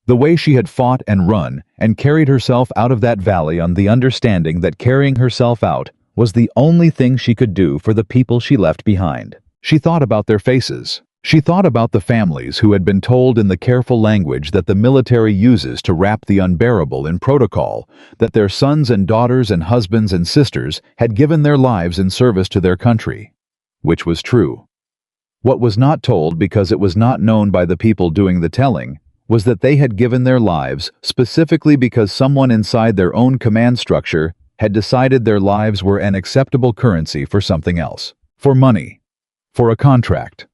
The way she had fought and run and carried herself out of that valley on the understanding that carrying herself out was the only thing she could do for the people she left behind. She thought about their faces. She thought about the families who had been told in the careful language that the military uses to wrap the unbearable in protocol that their sons and daughters and husbands and sisters had given their lives in service to their country. Which was true. What was not told because it was not known by the people doing the telling was that they had given their lives specifically because someone inside their own command structure had decided their lives were an acceptable currency for something else. For money. For a contract.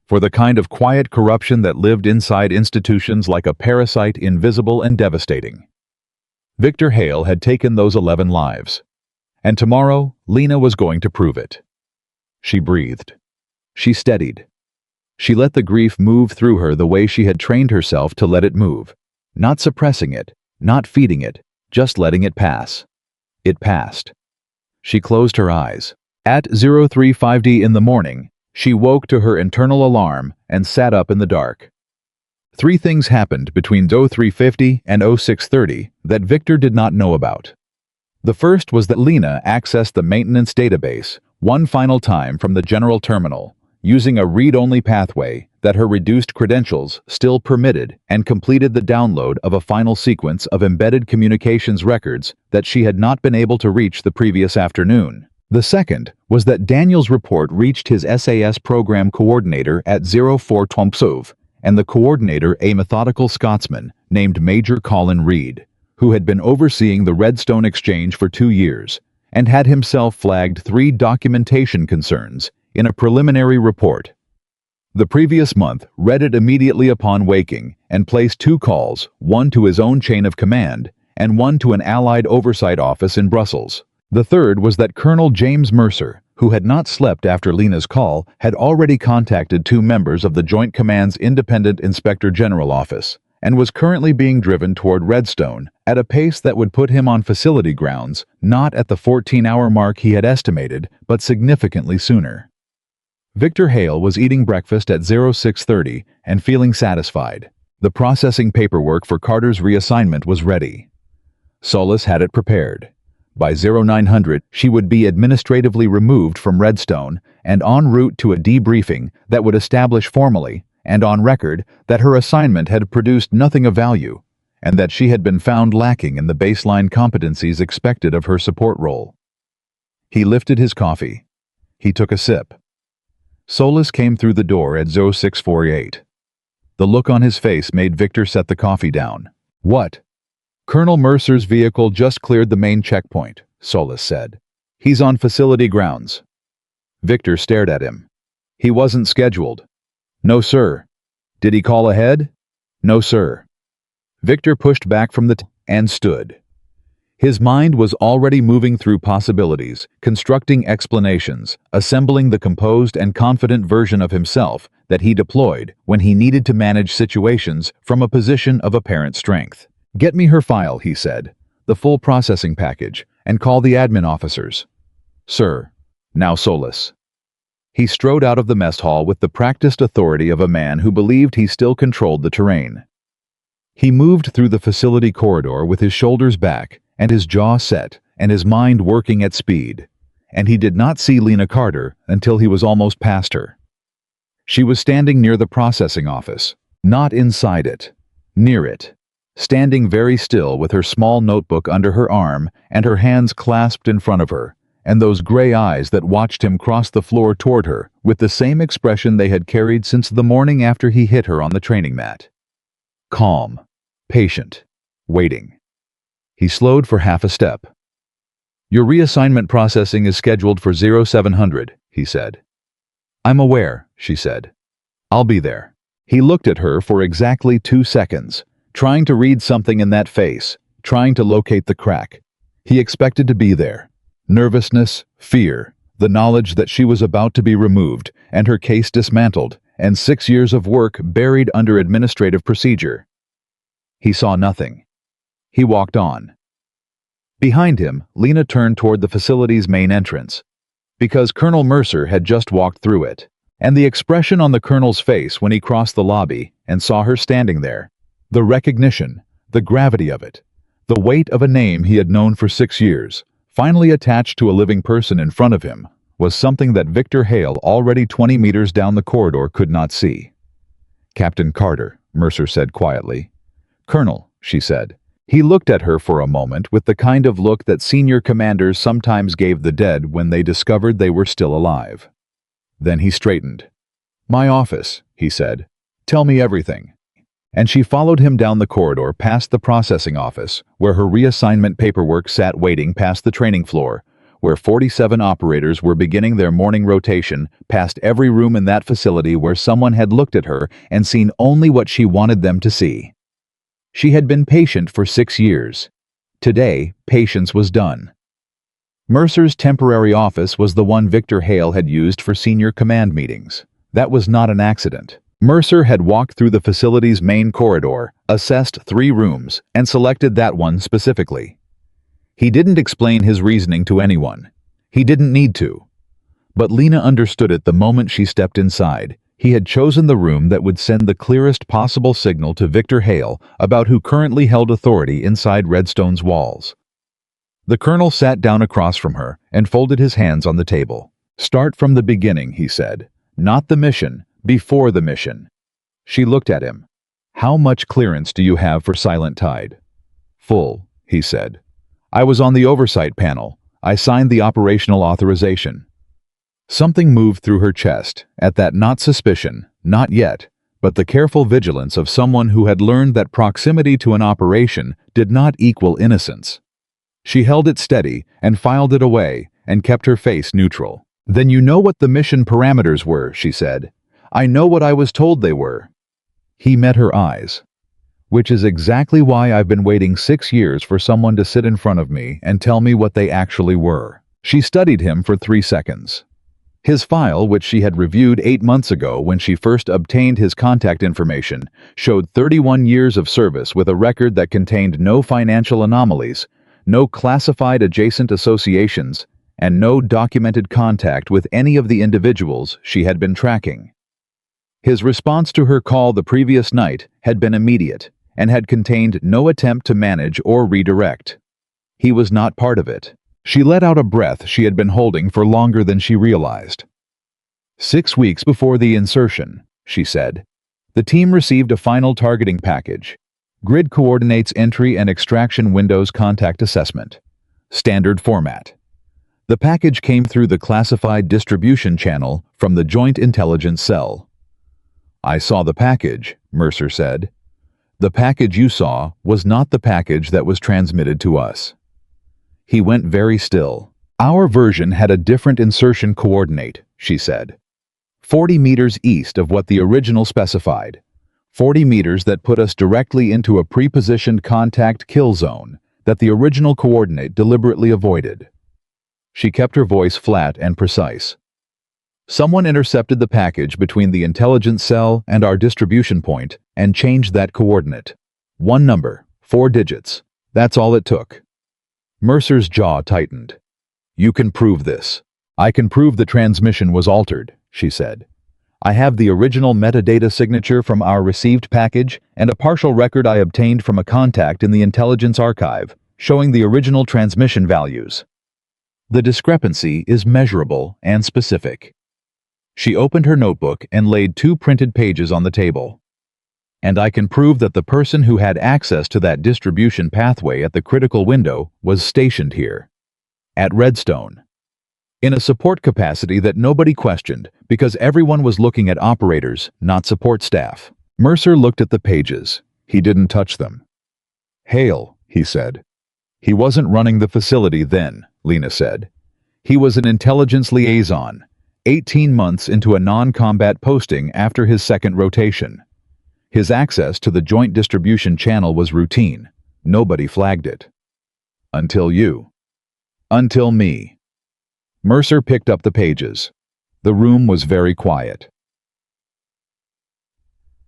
For the kind of quiet corruption that lived inside institutions like a parasite, invisible and devastating. Victor Hale had taken those 11 lives. And tomorrow, Lena was going to prove it. She breathed. She steadied. She let the grief move through her the way she had trained herself to let it move. Not suppressing it, not feeding it, just letting it pass. It passed. She closed her eyes. At 035D in the morning, she woke to her internal alarm and sat up in the dark. 3 things happened between 0350 and 0630 that Victor did not know about. The first was that Lena accessed the maintenance database one final time from the general terminal, using a read-only pathway that her reduced credentials still permitted, and completed the download of a final sequence of embedded communications records that she had not been able to reach the previous afternoon. The second was that Daniel's report reached his SAS program coordinator at 04 Twompsov, and the coordinator a methodical Scotsman named Major Colin Reed, who had been overseeing the Redstone exchange for 2 years, and had himself flagged 3 documentation concerns in a preliminary report. The previous month, read it immediately upon waking and placed 2 calls, one to his own chain of command and one to an Allied oversight office in Brussels. The third was that Colonel James Mercer, who had not slept after Lena's call, had already contacted 2 members of the Joint Command's Independent Inspector General Office and was currently being driven toward Redstone at a pace that would put him on facility grounds, not at the 14-hour mark he had estimated, but significantly sooner. Victor Hale was eating breakfast at 0630 and feeling satisfied. The processing paperwork for Carter's reassignment was ready. Solis had it prepared. By 0900, she would be administratively removed from Redstone and en route to a debriefing that would establish formally and on record that her assignment had produced nothing of value and that she had been found lacking in the baseline competencies expected of her support role. He lifted his coffee. He took a sip. Solis came through the door at 0648. The look on his face made Victor set the coffee down. "What?" "Colonel Mercer's vehicle just cleared the main checkpoint," Solis said. "He's on facility grounds." Victor stared at him. "He wasn't scheduled." "No, sir." "Did he call ahead?" "No, sir." Victor pushed back from and stood. His mind was already moving through possibilities, constructing explanations, assembling the composed and confident version of himself that he deployed when he needed to manage situations from a position of apparent strength. "Get me her file," he said, "the full processing package, and call the admin officers." "Sir." "Now, Solis." He strode out of the mess hall with the practiced authority of a man who believed he still controlled the terrain. He moved through the facility corridor with his shoulders back and his jaw set and his mind working at speed, and he did not see Lena Carter until he was almost past her. She was standing near the processing office, not inside it, near it, standing very still with her small notebook under her arm and her hands clasped in front of her, and those gray eyes that watched him cross the floor toward her with the same expression they had carried since the morning after he hit her on the training mat. Calm, patient, waiting. He slowed for half a step. "Your reassignment processing is scheduled for 0700, he said. "I'm aware," she said. "I'll be there." He looked at her for exactly 2 seconds, trying to read something in that face, trying to locate the crack. He expected to be there. Nervousness, fear, the knowledge that she was about to be removed and her case dismantled, and 6 years of work buried under administrative procedure. He saw nothing. He walked on. Behind him, Lena turned toward the facility's main entrance, because Colonel Mercer had just walked through it, and the expression on the colonel's face when he crossed the lobby and saw her standing there, the recognition, the gravity of it, the weight of a name he had known for 6 years, finally attached to a living person in front of him, was something that Victor Hale, already 20 meters down the corridor, could not see. "Captain Carter," Mercer said quietly. "Colonel," she said. He looked at her for a moment with the kind of look that senior commanders sometimes gave the dead when they discovered they were still alive. Then he straightened. "My office," he said. "Tell me everything." And she followed him down the corridor past the processing office, where her reassignment paperwork sat waiting, past the training floor, where 47 operators were beginning their morning rotation, past every room in that facility where someone had looked at her and seen only what she wanted them to see. She had been patient for 6 years. Today, patience was done. Mercer's temporary office was the one Victor Hale had used for senior command meetings. That was not an accident. Mercer had walked through the facility's main corridor, assessed 3 rooms, and selected that one specifically. He didn't explain his reasoning to anyone. He didn't need to. But Lena understood it the moment she stepped inside. He had chosen the room that would send the clearest possible signal to Victor Hale about who currently held authority inside Redstone's walls. The colonel sat down across from her and folded his hands on the table. "Start from the beginning," he said. "Not the mission, before the mission." She looked at him. "How much clearance do you have for Silent Tide?" "Full," he said. "I was on the oversight panel. I signed the operational authorization." Something moved through her chest at that, not suspicion, not yet, but the careful vigilance of someone who had learned that proximity to an operation did not equal innocence. She held it steady and filed it away and kept her face neutral. "Then you know what the mission parameters were," she said. "I know what I was told they were." He met her eyes. "Which is exactly why I've been waiting 6 years for someone to sit in front of me and tell me what they actually were." She studied him for 3 seconds. His file, which she had reviewed 8 months ago when she first obtained his contact information, showed 31 years of service with a record that contained no financial anomalies, no classified adjacent associations, and no documented contact with any of the individuals she had been tracking. His response to her call the previous night had been immediate and had contained no attempt to manage or redirect. He was not part of it. She let out a breath she had been holding for longer than she realized. 6 weeks before the insertion, she said, the team received a final targeting package. Grid coordinates entry and extraction windows contact assessment. Standard format. The package came through the classified distribution channel from the Joint Intelligence Cell. I saw the package, Mercer said. The package you saw was not the package that was transmitted to us. He went very still. Our version had a different insertion coordinate, she said. 40 meters east of what the original specified. 40 meters that put us directly into a pre-positioned contact kill zone that the original coordinate deliberately avoided. She kept her voice flat and precise. Someone intercepted the package between the intelligence cell and our distribution point and changed that coordinate. 1 number, 4 digits. That's all it took. Mercer's jaw tightened. You can prove this. I can prove the transmission was altered, she said. I have the original metadata signature from our received package and a partial record I obtained from a contact in the intelligence archive, showing the original transmission values. The discrepancy is measurable and specific. She opened her notebook and laid 2 printed pages on the table. And I can prove that the person who had access to that distribution pathway at the critical window was stationed here, at Redstone, in a support capacity that nobody questioned because everyone was looking at operators, not support staff. Mercer looked at the pages. He didn't touch them. Hale, he said. He wasn't running the facility then, Lena said. He was an intelligence liaison, 18 months into a non-combat posting after his second rotation. His access to the joint distribution channel was routine. Nobody flagged it. Until you. Until me. Mercer picked up the pages. The room was very quiet.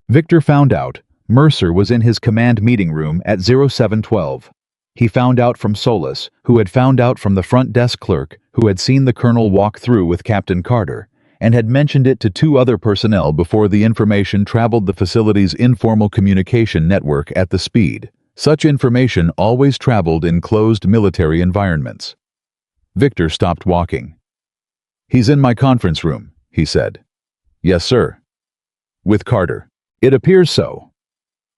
Victor found out Mercer was in his command meeting room at 0712. He found out from Solis, who had found out from the front desk clerk who had seen the colonel walk through with Captain Carter, and had mentioned it to 2 other personnel before the information traveled the facility's informal communication network at the speed. Such information always traveled in closed military environments. Victor stopped walking. He's in my conference room, he said. Yes, sir. With Carter. It appears so.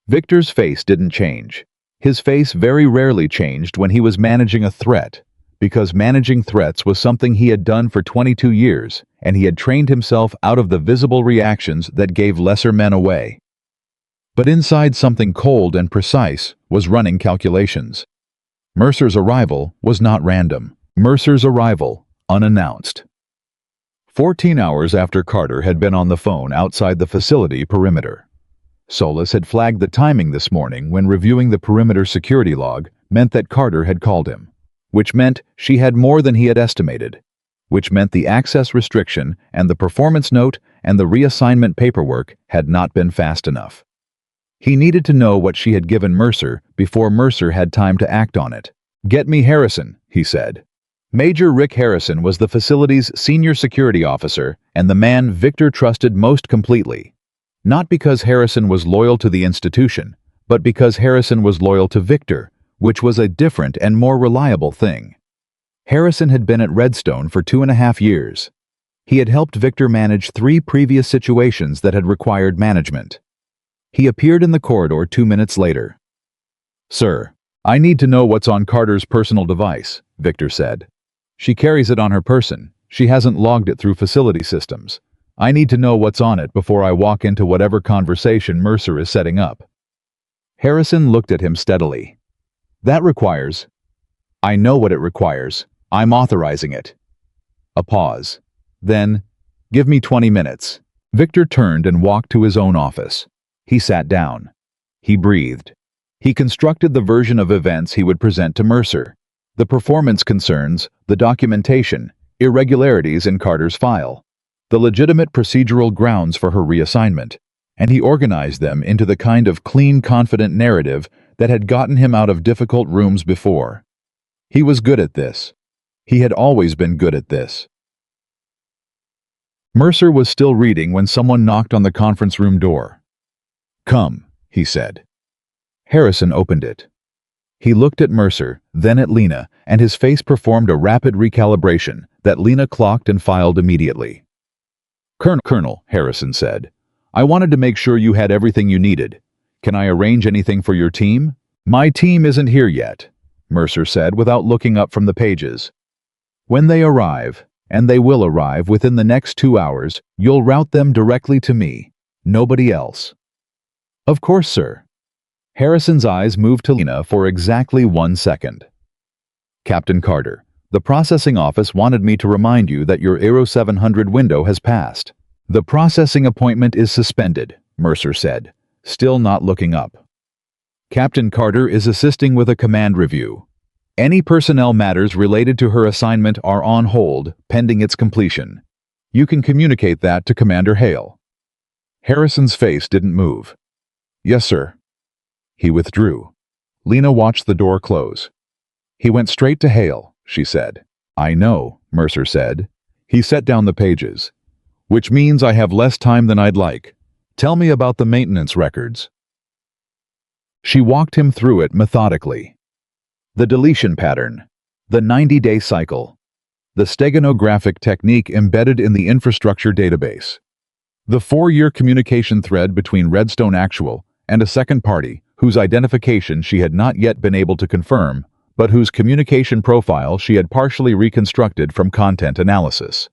Victor's face didn't change. His face very rarely changed when he was managing a threat, because managing threats was something he had done for 22 years, and he had trained himself out of the visible reactions that gave lesser men away. But inside something cold and precise was running calculations. Mercer's arrival was not random. Mercer's arrival, unannounced. 14 hours after Carter had been on the phone outside the facility perimeter. Solis had flagged the timing this morning when reviewing the perimeter security log meant that Carter had called him, which meant she had more than he had estimated, which meant the access restriction and the performance note and the reassignment paperwork had not been fast enough. He needed to know what she had given Mercer before Mercer had time to act on it. Get me Harrison, he said. Major Rick Harrison was the facility's senior security officer and the man Victor trusted most completely. Not because Harrison was loyal to the institution, but because Harrison was loyal to Victor, which was a different and more reliable thing. Harrison had been at Redstone for 2.5 years. He had helped Victor manage 3 previous situations that had required management. He appeared in the corridor 2 minutes later. Sir, I need to know what's on Carter's personal device, Victor said. She carries it on her person. She hasn't logged it through facility systems. I need to know what's on it before I walk into whatever conversation Mercer is setting up. Harrison looked at him steadily. That requires... I know what it requires. I'm authorizing it. A pause. Then, give me 20 minutes. Victor turned and walked to his own office. He sat down. He breathed. He constructed the version of events he would present to Mercer. The performance concerns, the documentation, irregularities in Carter's file. the legitimate procedural grounds for her reassignment, and he organized them into the kind of clean, confident narrative that had gotten him out of difficult rooms before. He was good at this. He had always been good at this. Mercer was still reading when someone knocked on the conference room door. "Come," he said. Harrison opened it. He looked at Mercer, then at Lena, and his face performed a rapid recalibration that Lena clocked and filed immediately. Colonel, Harrison said, "I wanted to make sure you had everything you needed. Can I arrange anything for your team?" "My team isn't here yet," Mercer said without looking up from the pages. "When they arrive, and they will arrive within the next 2 hours, you'll route them directly to me. Nobody else." "Of course, sir." Harrison's eyes moved to Lena for exactly 1 second. "Captain Carter, the processing office wanted me to remind you that your Aero 700 window has passed." "The processing appointment is suspended," Mercer said, still not looking up. "Captain Carter is assisting with a command review. Any personnel matters related to her assignment are on hold, pending its completion. You can communicate that to Commander Hale." Harrison's face didn't move. "Yes, sir." He withdrew. Lena watched the door close. "He went straight to Hale," she said. "I know," Mercer said. He set down the pages. "Which means I have less time than I'd like. Tell me about the maintenance records." She walked him through it methodically. The deletion pattern, the 90-day cycle, the steganographic technique embedded in the infrastructure database, the 4-year communication thread between Redstone Actual and a second party whose identification she had not yet been able to confirm, but whose communication profile she had partially reconstructed from content analysis.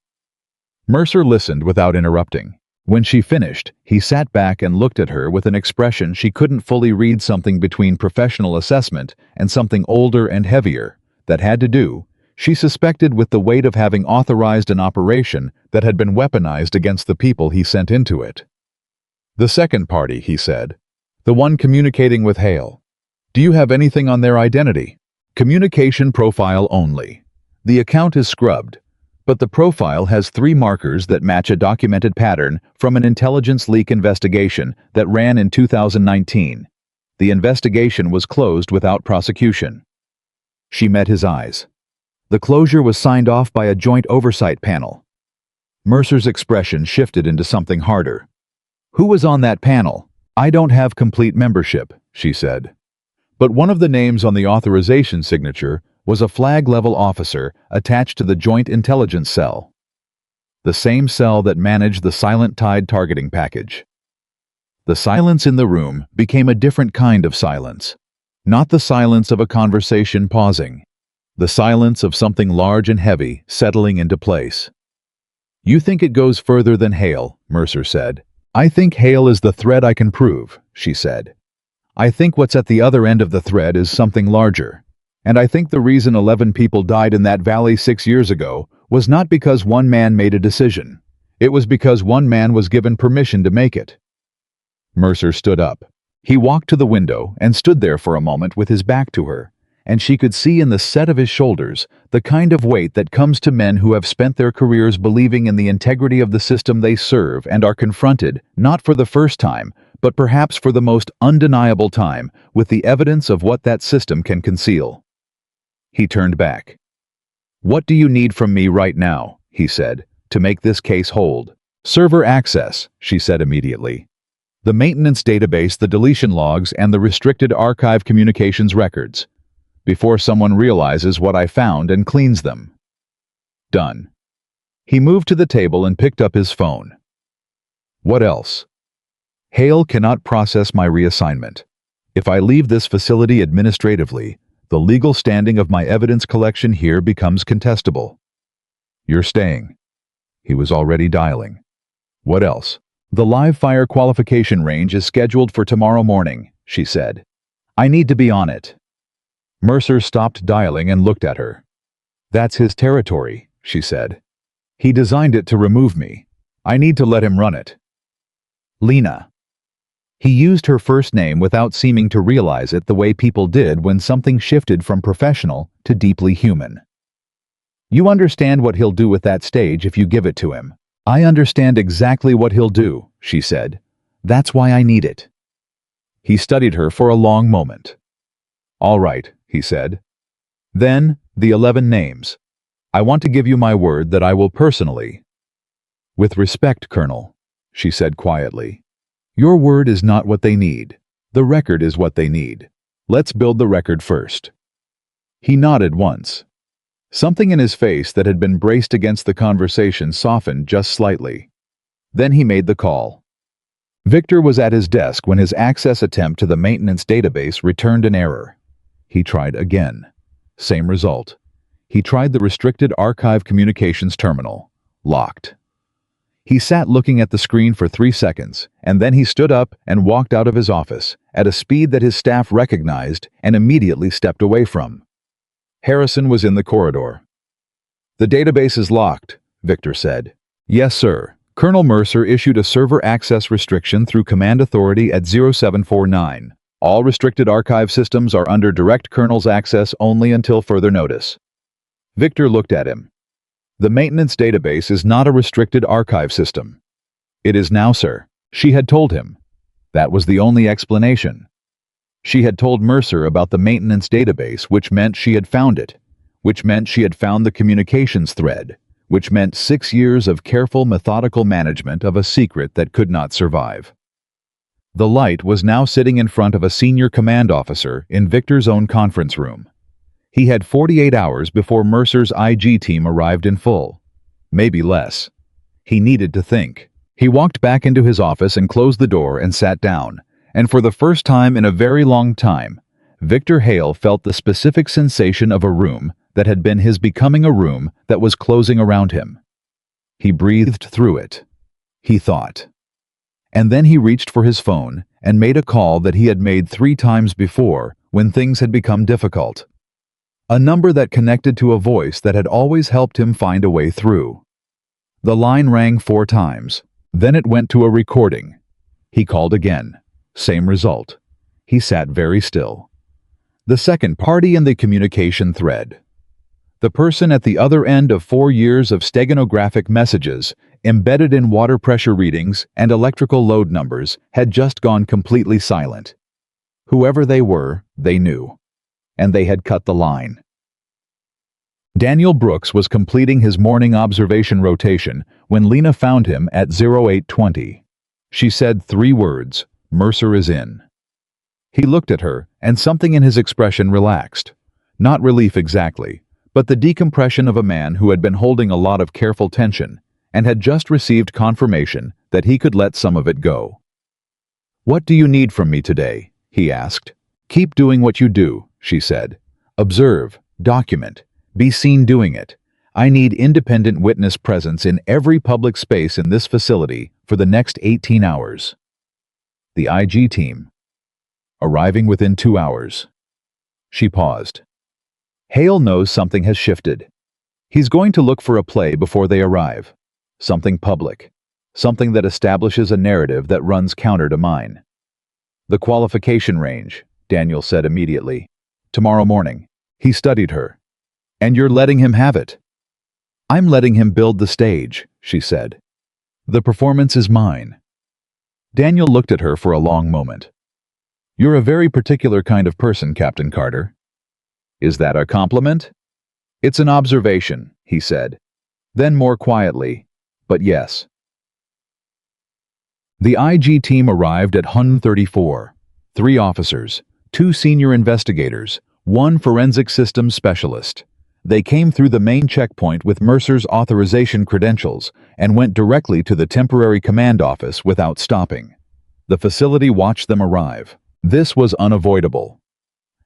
Mercer listened without interrupting. When she finished, he sat back and looked at her with an expression she couldn't fully read, something between professional assessment and something older and heavier, that had to do, she suspected, with the weight of having authorized an operation that had been weaponized against the people he sent into it. "The second party," he said. "The one communicating with Hale. Do you have anything on their identity?" "Communication profile only. The account is scrubbed, but the profile has 3 markers that match a documented pattern from an intelligence leak investigation that ran in 2019. The investigation was closed without prosecution." She met his eyes. "The closure was signed off by a joint oversight panel." Mercer's expression shifted into something harder. "Who was on that panel?" "I don't have complete membership," she said. "But one of the names on the authorization signature was a flag-level officer attached to the Joint Intelligence Cell. The same cell that managed the Silent Tide targeting package." The silence in the room became a different kind of silence. Not the silence of a conversation pausing. The silence of something large and heavy settling into place. "You think it goes further than Hale," Mercer said. "I think Hale is the thread I can prove," she said. "I think what's at the other end of the thread is something larger. And I think the reason 11 people died in that valley 6 years ago was not because one man made a decision. It was because one man was given permission to make it." Mercer stood up. He walked to the window and stood there for a moment with his back to her, and she could see in the set of his shoulders the kind of weight that comes to men who have spent their careers believing in the integrity of the system they serve and are confronted, not for the first time, but perhaps for the most undeniable time, with the evidence of what that system can conceal. He turned back. "What do you need from me right now," he said, "to make this case hold?" "Server access," she said immediately. "The maintenance database, the deletion logs, and the restricted archive communications records. Before someone realizes what I found and cleans them." "Done." He moved to the table and picked up his phone. "What else?" "Hale cannot process my reassignment. If I leave this facility administratively, the legal standing of my evidence collection here becomes contestable." "You're staying." He was already dialing. "What else?" "The live fire qualification range is scheduled for tomorrow morning," she said. "I need to be on it." Mercer stopped dialing and looked at her. "That's his territory," she said. "He designed it to remove me. I need to let him run it." "Lena." He used her first name without seeming to realize it, the way people did when something shifted from professional to deeply human. "You understand what he'll do with that stage if you give it to him. I understand exactly what he'll do, she said. That's why I need it. He studied her for a long moment. All right, he said. Then, the 11 names. I want to give you my word that I will personally. With respect, Colonel, she said quietly. Your word is not what they need. The record is what they need. Let's build the record first. He nodded once. Something in his face that had been braced against the conversation softened just slightly. Then he made the call. Victor was at his desk when his access attempt to the maintenance database returned an error. He tried again. Same result. He tried the restricted archive communications terminal. Locked. He sat looking at the screen for 3 seconds, and then he stood up and walked out of his office at a speed that his staff recognized and immediately stepped away from. Harrison was in the corridor. The database is locked, Victor said. Yes, sir. Colonel Mercer issued a server access restriction through Command Authority at 0749. All restricted archive systems are under direct Colonel's access only until further notice. Victor looked at him. The maintenance database is not a restricted archive system. It is now, sir. She had told him. That was the only explanation. She had told Mercer about the maintenance database, which meant she had found it, which meant she had found the communications thread, which meant 6 years of careful, methodical management of a secret that could not survive. The light was now sitting in front of a senior command officer in Victor's own conference room. He had 48 hours before Mercer's IG team arrived in full. Maybe less. He needed to think. He walked back into his office and closed the door and sat down. And for the first time in a very long time, Victor Hale felt the specific sensation of a room that had been his becoming a room that was closing around him. He breathed through it. He thought. And then he reached for his phone and made a call that he had made 3 times before when things had become difficult. A number that connected to a voice that had always helped him find a way through. The line rang 4 times. Then it went to a recording. He called again. Same result. He sat very still. The second party in the communication thread. The person at the other end of 4 years of steganographic messages, embedded in water pressure readings and electrical load numbers, had just gone completely silent. Whoever they were, they knew. And they had cut the line. Daniel Brooks was completing his morning observation rotation when Lena found him at 0820. She said 3 words. Mercer is in. He looked at her, and something in his expression relaxed. Not relief exactly, but the decompression of a man who had been holding a lot of careful tension and had just received confirmation that he could let some of it go. What do you need from me today? He asked. Keep doing what you do, she said. Observe, document, be seen doing it. I need independent witness presence in every public space in this facility for the next 18 hours. The IG team. Arriving within 2 hours. She paused. Hale knows something has shifted. He's going to look for a play before they arrive. Something public. Something that establishes a narrative that runs counter to mine. The qualification range, Daniel said immediately. Tomorrow morning. He studied her. And you're letting him have it. I'm letting him build the stage, she said. The performance is mine. Daniel looked at her for a long moment. You're a very particular kind of person, Captain Carter. Is that a compliment? It's an observation, he said. Then more quietly, but yes. The IG team arrived at Hun 34. 3 officers, 2 senior investigators, 1 forensic systems specialist. They came through the main checkpoint with Mercer's authorization credentials and went directly to the temporary command office without stopping. The facility watched them arrive. This was unavoidable.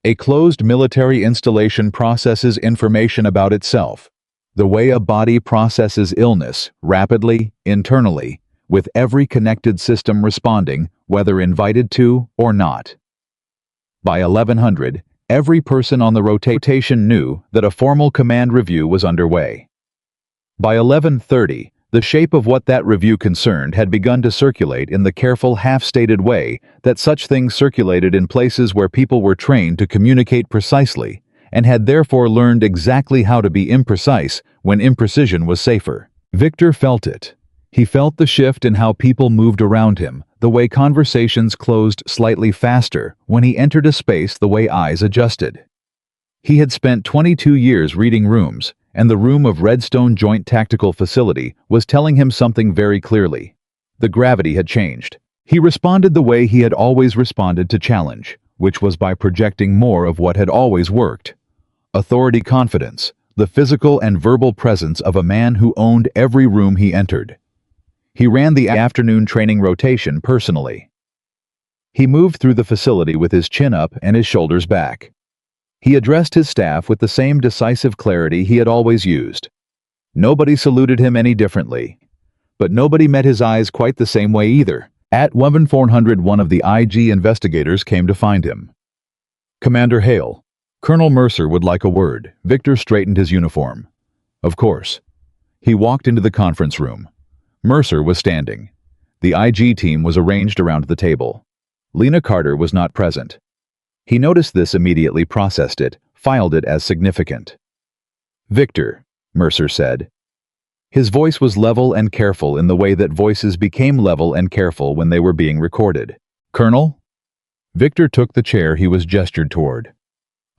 A closed military installation processes information about itself, the way a body processes illness, rapidly, internally, with every connected system responding, whether invited to or not. By 1100, every person on the rotation knew that a formal command review was underway. By 1130, the shape of what that review concerned had begun to circulate in the careful, half-stated way that such things circulated in places where people were trained to communicate precisely and had therefore learned exactly how to be imprecise when imprecision was safer. Victor felt it. He felt the shift in how people moved around him, the way conversations closed slightly faster when he entered a space, the way eyes adjusted. He had spent 22 years reading rooms, and the room of Redstone Joint Tactical Facility was telling him something very clearly. The gravity had changed. He responded the way he had always responded to challenge, which was by projecting more of what had always worked. Authority, confidence, the physical and verbal presence of a man who owned every room he entered. He ran the afternoon training rotation personally. He moved through the facility with his chin up and his shoulders back. He addressed his staff with the same decisive clarity he had always used. Nobody saluted him any differently, but nobody met his eyes quite the same way either. At 1400, one of the IG investigators came to find him. "Commander Hale, Colonel Mercer would like a word." Victor straightened his uniform. "Of course." He walked into the conference room. Mercer was standing. The IG team was arranged around the table. Lena Carter was not present. He noticed this immediately, processed it, filed it as significant. "Victor," Mercer said. His voice was level and careful in the way that voices became level and careful when they were being recorded. "Colonel?" Victor took the chair he was gestured toward.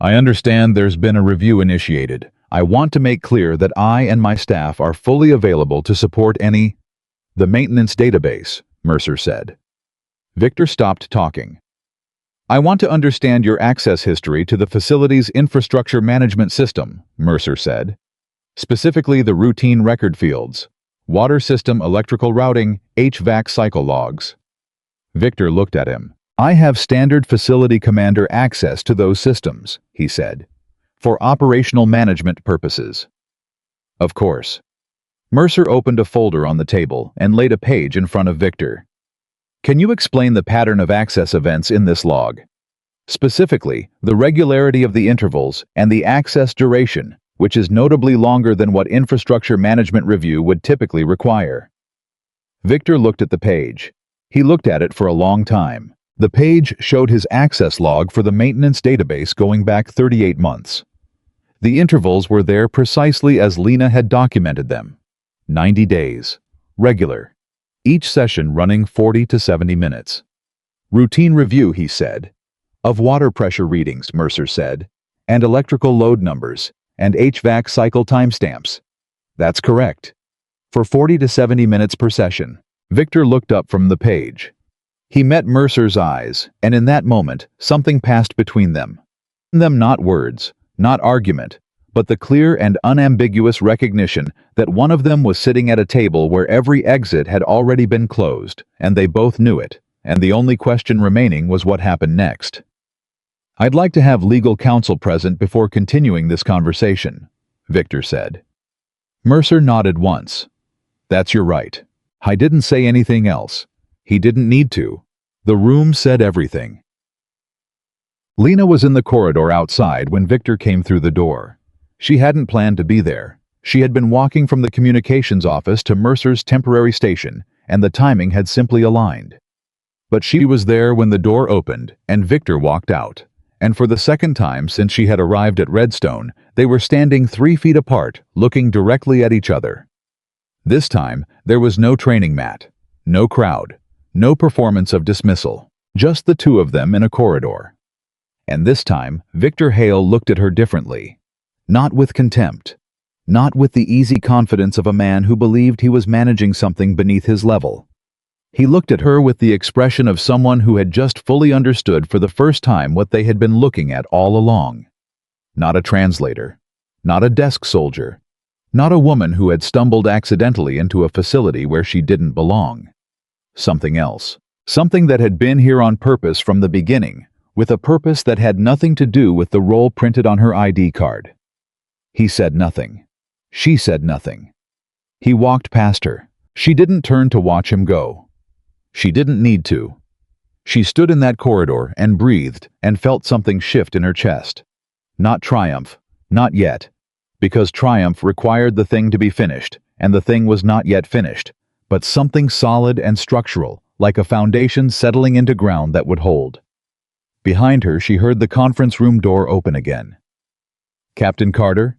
"I understand there's been a review initiated. I want to make clear that I and my staff are fully available to support any..." "The maintenance database," Mercer said. Victor stopped talking. "I want to understand your access history to the facility's infrastructure management system," Mercer said. "Specifically the routine record fields, water system electrical routing, HVAC cycle logs." Victor looked at him. "I have standard facility commander access to those systems," he said, "for operational management purposes." "Of course." Mercer opened a folder on the table and laid a page in front of Victor. "Can you explain the pattern of access events in this log? Specifically, the regularity of the intervals and the access duration, which is notably longer than what infrastructure management review would typically require." Victor looked at the page. He looked at it for a long time. The page showed his access log for the maintenance database going back 38 months. The intervals were there precisely as Lena had documented them. 90 days. Regular. Each session running 40 to 70 minutes. "Routine review," he said. "Of water pressure readings," Mercer said, "and electrical load numbers, and HVAC cycle timestamps." "That's correct. For 40 to 70 minutes per session." Victor looked up from the page. He met Mercer's eyes, and in that moment, something passed between them. Not words, not argument, but the clear and unambiguous recognition that one of them was sitting at a table where every exit had already been closed, and they both knew it, and the only question remaining was what happened next. "I'd like to have legal counsel present before continuing this conversation," Victor said. Mercer nodded once. "That's your right. I didn't say anything else. He didn't need to. The room said everything." Lena was in the corridor outside when Victor came through the door. She hadn't planned to be there. She had been walking from the communications office to Mercer's temporary station, and the timing had simply aligned. But she was there when the door opened, and Victor walked out. And for the second time since she had arrived at Redstone, they were standing 3 feet apart, looking directly at each other. This time, there was no training mat, no crowd, no performance of dismissal, just the two of them in a corridor. And this time, Victor Hale looked at her differently. Not with contempt. Not with the easy confidence of a man who believed he was managing something beneath his level. He looked at her with the expression of someone who had just fully understood for the first time what they had been looking at all along. Not a translator. Not a desk soldier. Not a woman who had stumbled accidentally into a facility where she didn't belong. Something else. Something that had been here on purpose from the beginning, with a purpose that had nothing to do with the role printed on her ID card. He said nothing. She said nothing. He walked past her. She didn't turn to watch him go. She didn't need to. She stood in that corridor and breathed and felt something shift in her chest. Not triumph, not yet, because triumph required the thing to be finished, and the thing was not yet finished, but something solid and structural, like a foundation settling into ground that would hold. Behind her, she heard the conference room door open again. "Captain Carter?"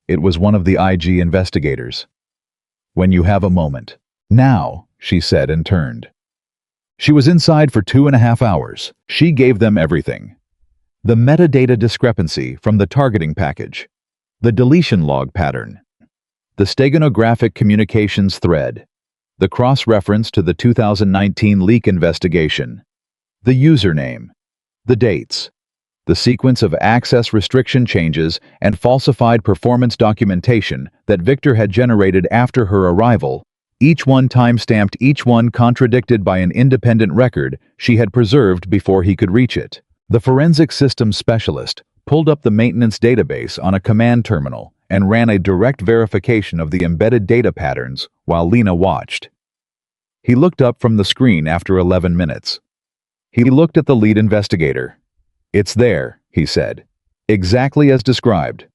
It was one of the IG investigators. "When you have a moment." "Now," she said and turned. She was inside for 2.5 hours. She gave them everything. The metadata discrepancy from the targeting package, the deletion log pattern, the steganographic communications thread, the cross-reference to the 2019 leak investigation, the username, the dates, the sequence of access restriction changes and falsified performance documentation that Victor had generated after her arrival, each one time-stamped, each one contradicted by an independent record she had preserved before he could reach it. The forensic systems specialist pulled up the maintenance database on a command terminal and ran a direct verification of the embedded data patterns while Lena watched. He looked up from the screen after 11 minutes. He looked at the lead investigator. "It's there," he said. "Exactly as described."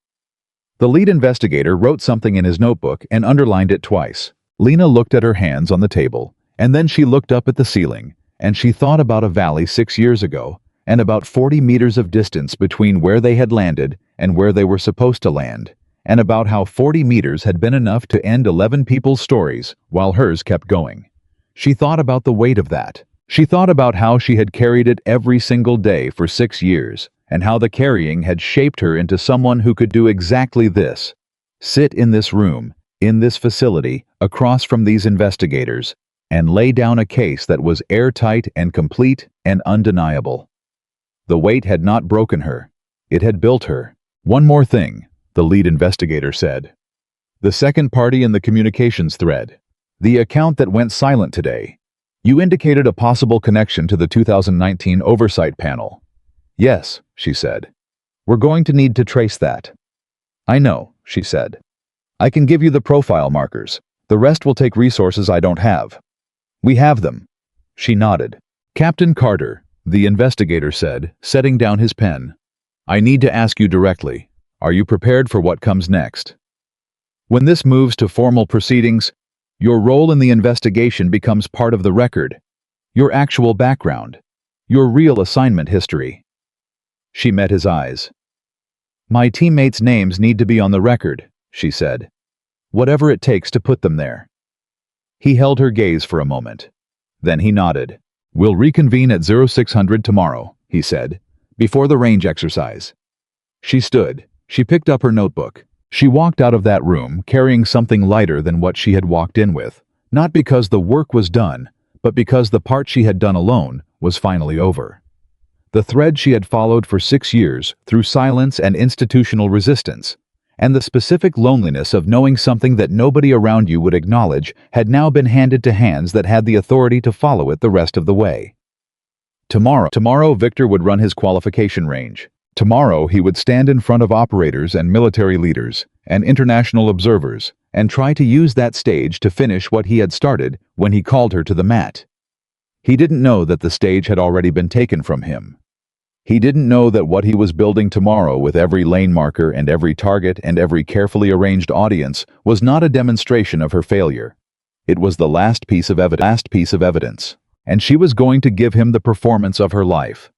The lead investigator wrote something in his notebook and underlined it twice. Lena looked at her hands on the table, and then she looked up at the ceiling, and she thought about a valley 6 years ago, and about 40 meters of distance between where they had landed and where they were supposed to land, and about how 40 meters had been enough to end 11 people's stories while hers kept going. She thought about the weight of that. She thought about how she had carried it every single day for 6 years, and how the carrying had shaped her into someone who could do exactly this: sit in this room, in this facility, across from these investigators, and lay down a case that was airtight and complete and undeniable. The weight had not broken her. It had built her. "One more thing," the lead investigator said. "The second party in the communications thread. The account that went silent today. You indicated a possible connection to the 2019 oversight panel." "Yes," she said. "We're going to need to trace that." "I know," she said. "I can give you the profile markers. The rest will take resources I don't have." "We have them." She nodded. "Captain Carter," the investigator said, setting down his pen, "I need to ask you directly. Are you prepared for what comes next? When this moves to formal proceedings, your role in the investigation becomes part of the record, your actual background, your real assignment history." She met his eyes. "My teammates' names need to be on the record," she said. "Whatever it takes to put them there." He held her gaze for a moment. Then he nodded. "We'll reconvene at 0600 tomorrow," he said, "before the range exercise." She stood. She picked up her notebook. She walked out of that room carrying something lighter than what she had walked in with, not because the work was done, but because the part she had done alone was finally over. The thread she had followed for 6 years through silence and institutional resistance, and the specific loneliness of knowing something that nobody around you would acknowledge had now been handed to hands that had the authority to follow it the rest of the way. Tomorrow Victor would run his qualification range. Tomorrow he would stand in front of operators and military leaders and international observers and try to use that stage to finish what he had started when he called her to the mat. He didn't know that the stage had already been taken from him. He didn't know that what he was building tomorrow with every lane marker and every target and every carefully arranged audience was not a demonstration of her failure. It was the last piece of evidence, and she was going to give him the performance of her life.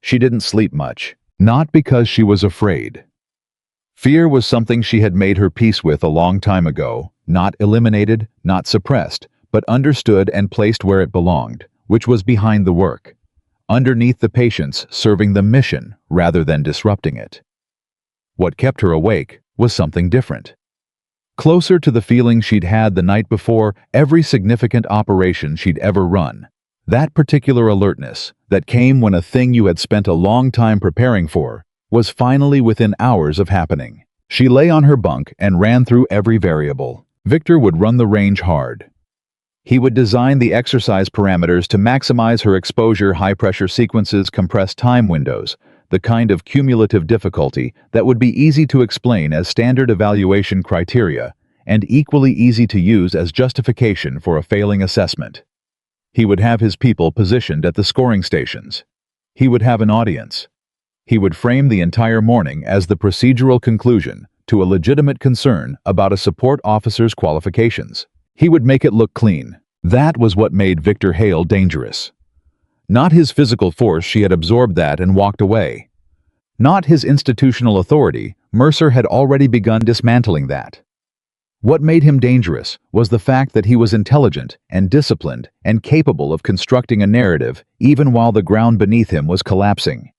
She didn't sleep much, not because she was afraid. Fear was something she had made her peace with a long time ago, not eliminated, not suppressed, but understood and placed where it belonged, which was behind the work. Underneath the patients serving the mission rather than disrupting it. What kept her awake was something different. Closer to the feeling she'd had the night before every significant operation she'd ever run. That particular alertness that came when a thing you had spent a long time preparing for was finally within hours of happening. She lay on her bunk and ran through every variable. Victor would run the range hard. He would design the exercise parameters to maximize her exposure, high-pressure sequences, compressed time windows, the kind of cumulative difficulty that would be easy to explain as standard evaluation criteria and equally easy to use as justification for a failing assessment. He would have his people positioned at the scoring stations. He would have an audience. He would frame the entire morning as the procedural conclusion to a legitimate concern about a support officer's qualifications. He would make it look clean. That was what made Victor Hale dangerous. Not his physical force, she had absorbed that and walked away. Not his institutional authority, Mercer had already begun dismantling that. What made him dangerous was the fact that he was intelligent and disciplined and capable of constructing a narrative even while the ground beneath him was collapsing.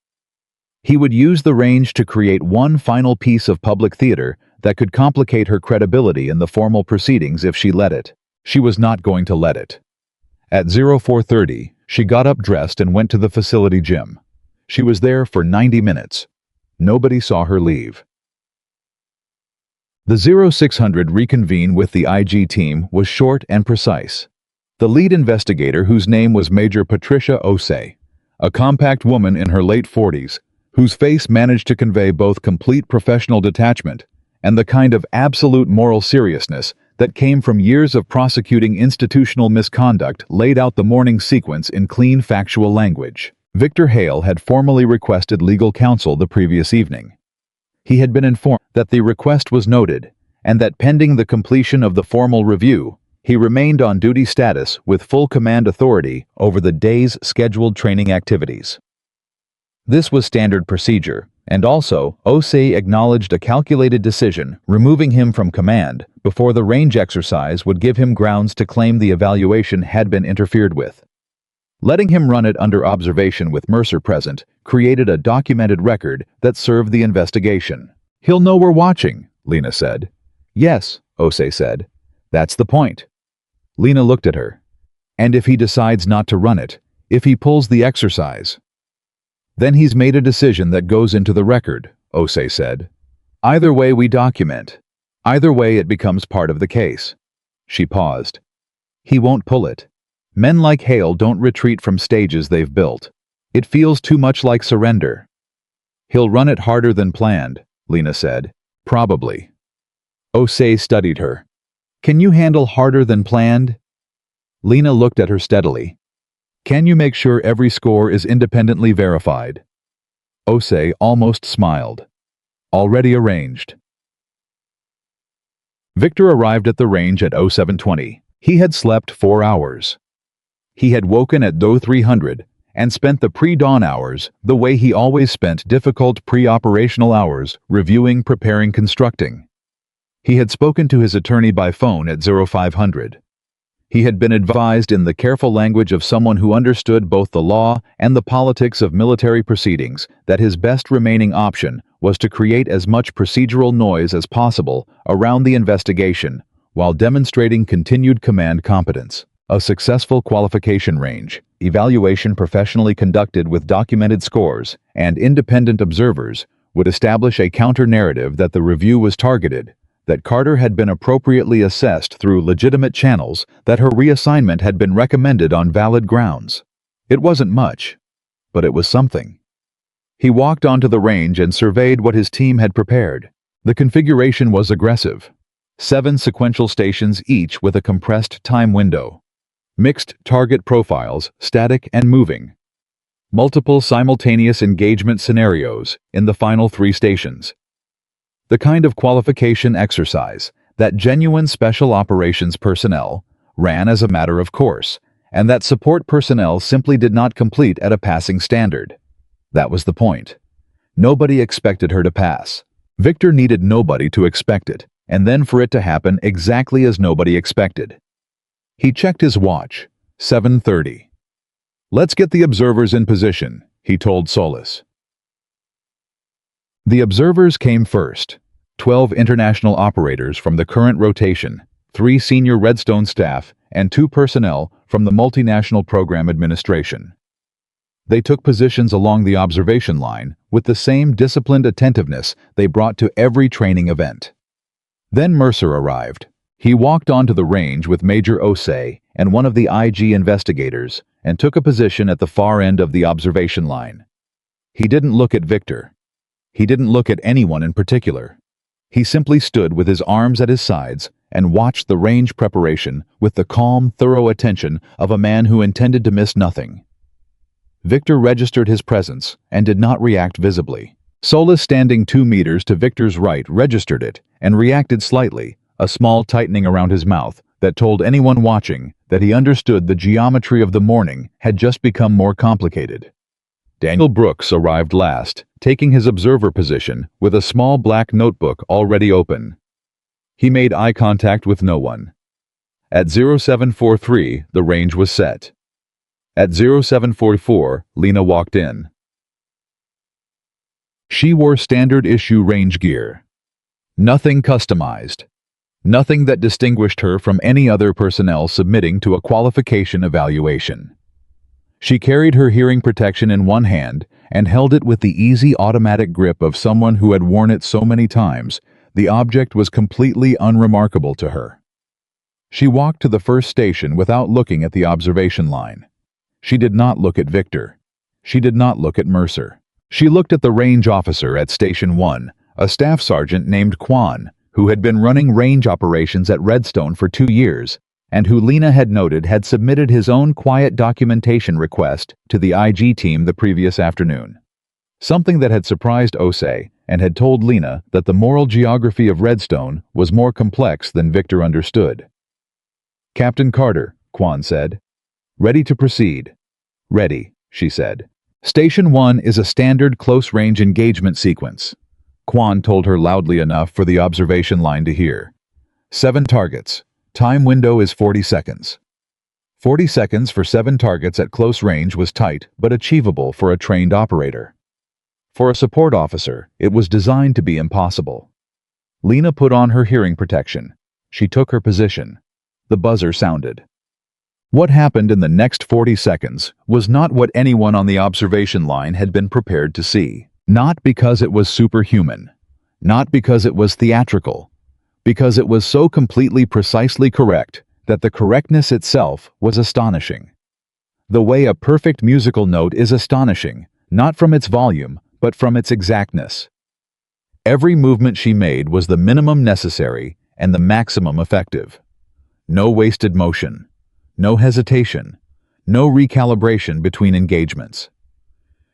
He would use the range to create one final piece of public theater that could complicate her credibility in the formal proceedings if she let it. She was not going to let it. At 0430, she got up dressed and went to the facility gym. She was there for 90 minutes. Nobody saw her leave. The 0600 reconvene with the IG team was short and precise. The lead investigator, whose name was Major Patricia Osei, a compact woman in her late 40s, whose face managed to convey both complete professional detachment and the kind of absolute moral seriousness that came from years of prosecuting institutional misconduct, laid out the morning sequence in clean factual language. Victor Hale had formally requested legal counsel the previous evening. He had been informed that the request was noted and that pending the completion of the formal review, he remained on duty status with full command authority over the day's scheduled training activities. This was standard procedure, and also, Osei acknowledged a calculated decision removing him from command before the range exercise would give him grounds to claim the evaluation had been interfered with. Letting him run it under observation with Mercer present created a documented record that served the investigation. "He'll know we're watching," Lena said. "Yes," Osei said. "That's the point." Lena looked at her. "And if he decides not to run it, if he pulls the exercise?" "Then he's made a decision that goes into the record," Osei said. "Either way we document. Either way it becomes part of the case." She paused. "He won't pull it. Men like Hale don't retreat from stages they've built. It feels too much like surrender." "He'll run it harder than planned," Lena said. "Probably." Osei studied her. "Can you handle harder than planned?" Lena looked at her steadily. "Can you make sure every score is independently verified?" Osei almost smiled. "Already arranged." Victor arrived at the range at 0720. He had slept 4 hours. He had woken at 0300 and spent the pre-dawn hours the way he always spent difficult pre-operational hours reviewing, preparing, constructing. He had spoken to his attorney by phone at 0500. He had been advised in the careful language of someone who understood both the law and the politics of military proceedings that his best remaining option was to create as much procedural noise as possible around the investigation while demonstrating continued command competence. A successful qualification range, evaluation professionally conducted with documented scores, and independent observers would establish a counter-narrative that the review was targeted, that Carter had been appropriately assessed through legitimate channels, that her reassignment had been recommended on valid grounds. It wasn't much, but it was something. He walked onto the range and surveyed what his team had prepared. The configuration was aggressive. 7 sequential stations, each with a compressed time window. Mixed target profiles, static and moving. Multiple simultaneous engagement scenarios in the final 3 stations. The kind of qualification exercise that genuine special operations personnel ran as a matter of course, and that support personnel simply did not complete at a passing standard. That was the point. Nobody expected her to pass. Victor needed nobody to expect it, and then for it to happen exactly as nobody expected. He checked his watch. 7:30. "Let's get the observers in position," he told Solis. The observers came first. 12 international operators from the current rotation, 3 senior Redstone staff, and 2 personnel from the Multinational Program Administration. They took positions along the observation line with the same disciplined attentiveness they brought to every training event. Then Mercer arrived. He walked onto the range with Major Osei and one of the IG investigators and took a position at the far end of the observation line. He didn't look at Victor. He didn't look at anyone in particular. He simply stood with his arms at his sides and watched the range preparation with the calm, thorough attention of a man who intended to miss nothing. Victor registered his presence and did not react visibly. Solis, standing 2 meters to Victor's right, registered it and reacted slightly, a small tightening around his mouth that told anyone watching that he understood the geometry of the morning had just become more complicated. Daniel Brooks arrived last, taking his observer position with a small black notebook already open. He made eye contact with no one. At 0743, the range was set. At 0744, Lena walked in. She wore standard-issue range gear. Nothing customized. Nothing that distinguished her from any other personnel submitting to a qualification evaluation. She carried her hearing protection in one hand and held it with the easy automatic grip of someone who had worn it so many times. The object was completely unremarkable to her. She walked to the first station without looking at the observation line. She did not look at Victor. She did not look at Mercer. She looked at the range officer at Station 1, a staff sergeant named Quan, who had been running range operations at Redstone for 2 years, and who Lena had noted had submitted his own quiet documentation request to the IG team the previous afternoon. Something that had surprised Osei and had told Lena that the moral geography of Redstone was more complex than Victor understood. "Captain Carter," Quan said. "Ready to proceed." "Ready," she said. "Station 1 is a standard close-range engagement sequence." Quan told her loudly enough for the observation line to hear. 7 targets. Time window is 40 seconds. 40 seconds for 7 targets at close range was tight but achievable for a trained operator. For a support officer, it was designed to be impossible. Lena put on her hearing protection. She took her position. The buzzer sounded. What happened in the next 40 seconds was not what anyone on the observation line had been prepared to see. Not because it was superhuman. Not because it was theatrical. Because it was so completely precisely correct that the correctness itself was astonishing. The way a perfect musical note is astonishing, not from its volume, but from its exactness. Every movement she made was the minimum necessary and the maximum effective. No wasted motion. No hesitation. No recalibration between engagements.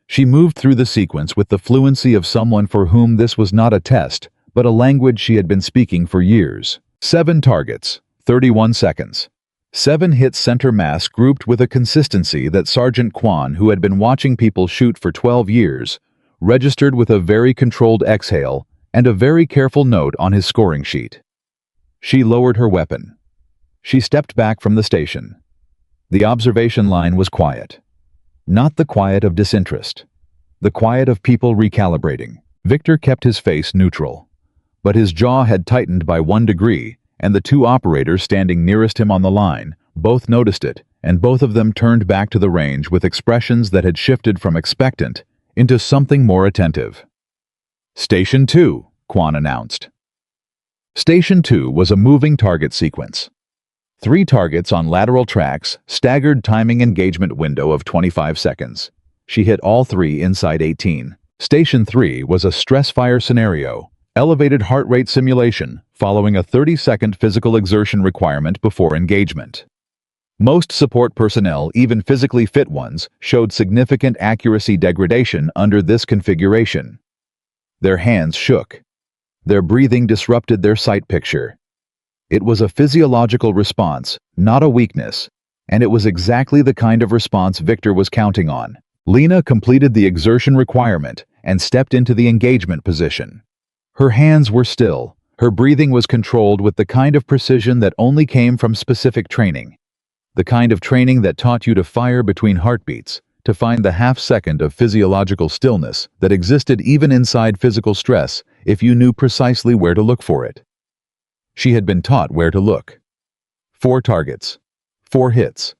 She moved through the sequence with the fluency of someone for whom this was not a test, but a language she had been speaking for years. 7 targets, 31 seconds. 7 hits center mass grouped with a consistency that Sergeant Quan, who had been watching people shoot for 12 years, registered with a very controlled exhale and a very careful note on his scoring sheet. She lowered her weapon. She stepped back from the station. The observation line was quiet. Not the quiet of disinterest. The quiet of people recalibrating. Victor kept his face neutral. But his jaw had tightened by 1 degree, and the 2 operators standing nearest him on the line both noticed it, and both of them turned back to the range with expressions that had shifted from expectant into something more attentive. "Station 2, Quan announced. Station 2 was a moving target sequence. 3 targets on lateral tracks, staggered timing engagement window of 25 seconds. She hit all 3 inside 18. Station 3 was a stress fire scenario, elevated heart rate simulation, following a 30-second physical exertion requirement before engagement. Most support personnel, even physically fit ones, showed significant accuracy degradation under this configuration. Their hands shook. Their breathing disrupted their sight picture. It was a physiological response, not a weakness, and it was exactly the kind of response Victor was counting on. Lena completed the exertion requirement and stepped into the engagement position. Her hands were still. Her breathing was controlled with the kind of precision that only came from specific training. The kind of training that taught you to fire between heartbeats, to find the half-second of physiological stillness that existed even inside physical stress if you knew precisely where to look for it. She had been taught where to look. 4 targets. 4 hits.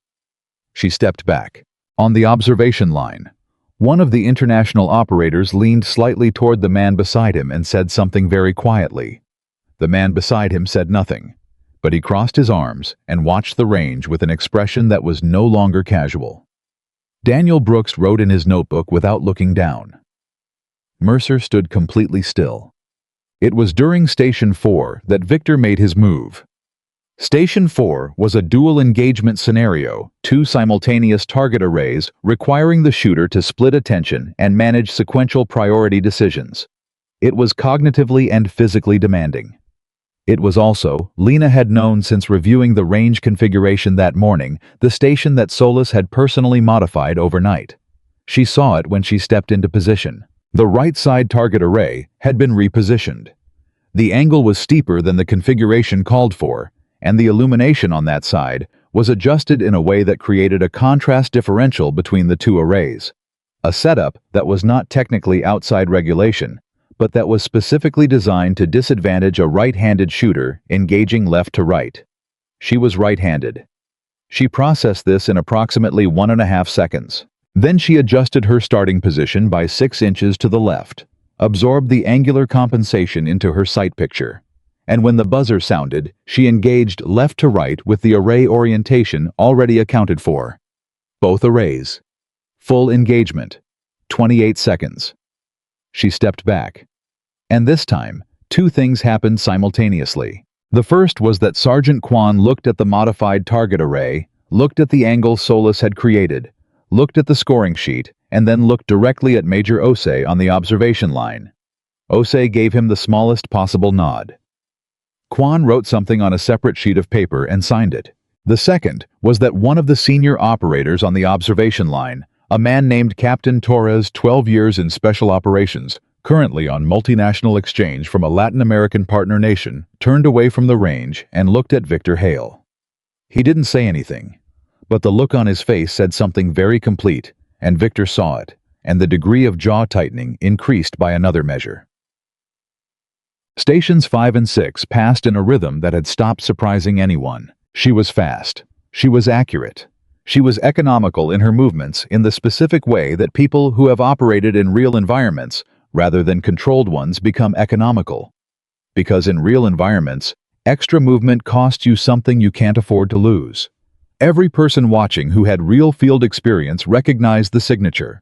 She stepped back. On the observation line, one of the international operators leaned slightly toward the man beside him and said something very quietly. The man beside him said nothing, but he crossed his arms and watched the range with an expression that was no longer casual. Daniel Brooks wrote in his notebook without looking down. Mercer stood completely still. It was during Station 4 that Victor made his move. Station 4 was a dual engagement scenario, 2 simultaneous target arrays requiring the shooter to split attention and manage sequential priority decisions. It was cognitively and physically demanding. It was also, Lena had known since reviewing the range configuration that morning, the station that Solis had personally modified overnight. She saw it when she stepped into position. The right side target array had been repositioned. The angle was steeper than the configuration called for, and the illumination on that side was adjusted in a way that created a contrast differential between the two arrays. A setup that was not technically outside regulation, but that was specifically designed to disadvantage a right-handed shooter engaging left to right. She was right-handed. She processed this in approximately 1.5 seconds. Then she adjusted her starting position by 6 inches to the left, absorbed the angular compensation into her sight picture, and when the buzzer sounded, she engaged left to right with the array orientation already accounted for. Both arrays. Full engagement. 28 seconds. She stepped back. And this time, 2 things happened simultaneously. The first was that Sergeant Kwan looked at the modified target array, looked at the angle Solus had created, looked at the scoring sheet, and then looked directly at Major Osei on the observation line. Osei gave him the smallest possible nod. Kwan wrote something on a separate sheet of paper and signed it. The second was that one of the senior operators on the observation line, a man named Captain Torres, 12 years in Special Operations, currently on multinational exchange from a Latin American partner nation, turned away from the range and looked at Victor Hale. He didn't say anything, but the look on his face said something very complete, and Victor saw it, and the degree of jaw tightening increased by another measure. Stations 5 and 6 passed in a rhythm that had stopped surprising anyone. She was fast. She was accurate. She was economical in her movements in the specific way that people who have operated in real environments rather than controlled ones become economical. Because in real environments, extra movement costs you something you can't afford to lose. Every person watching who had real field experience recognized the signature.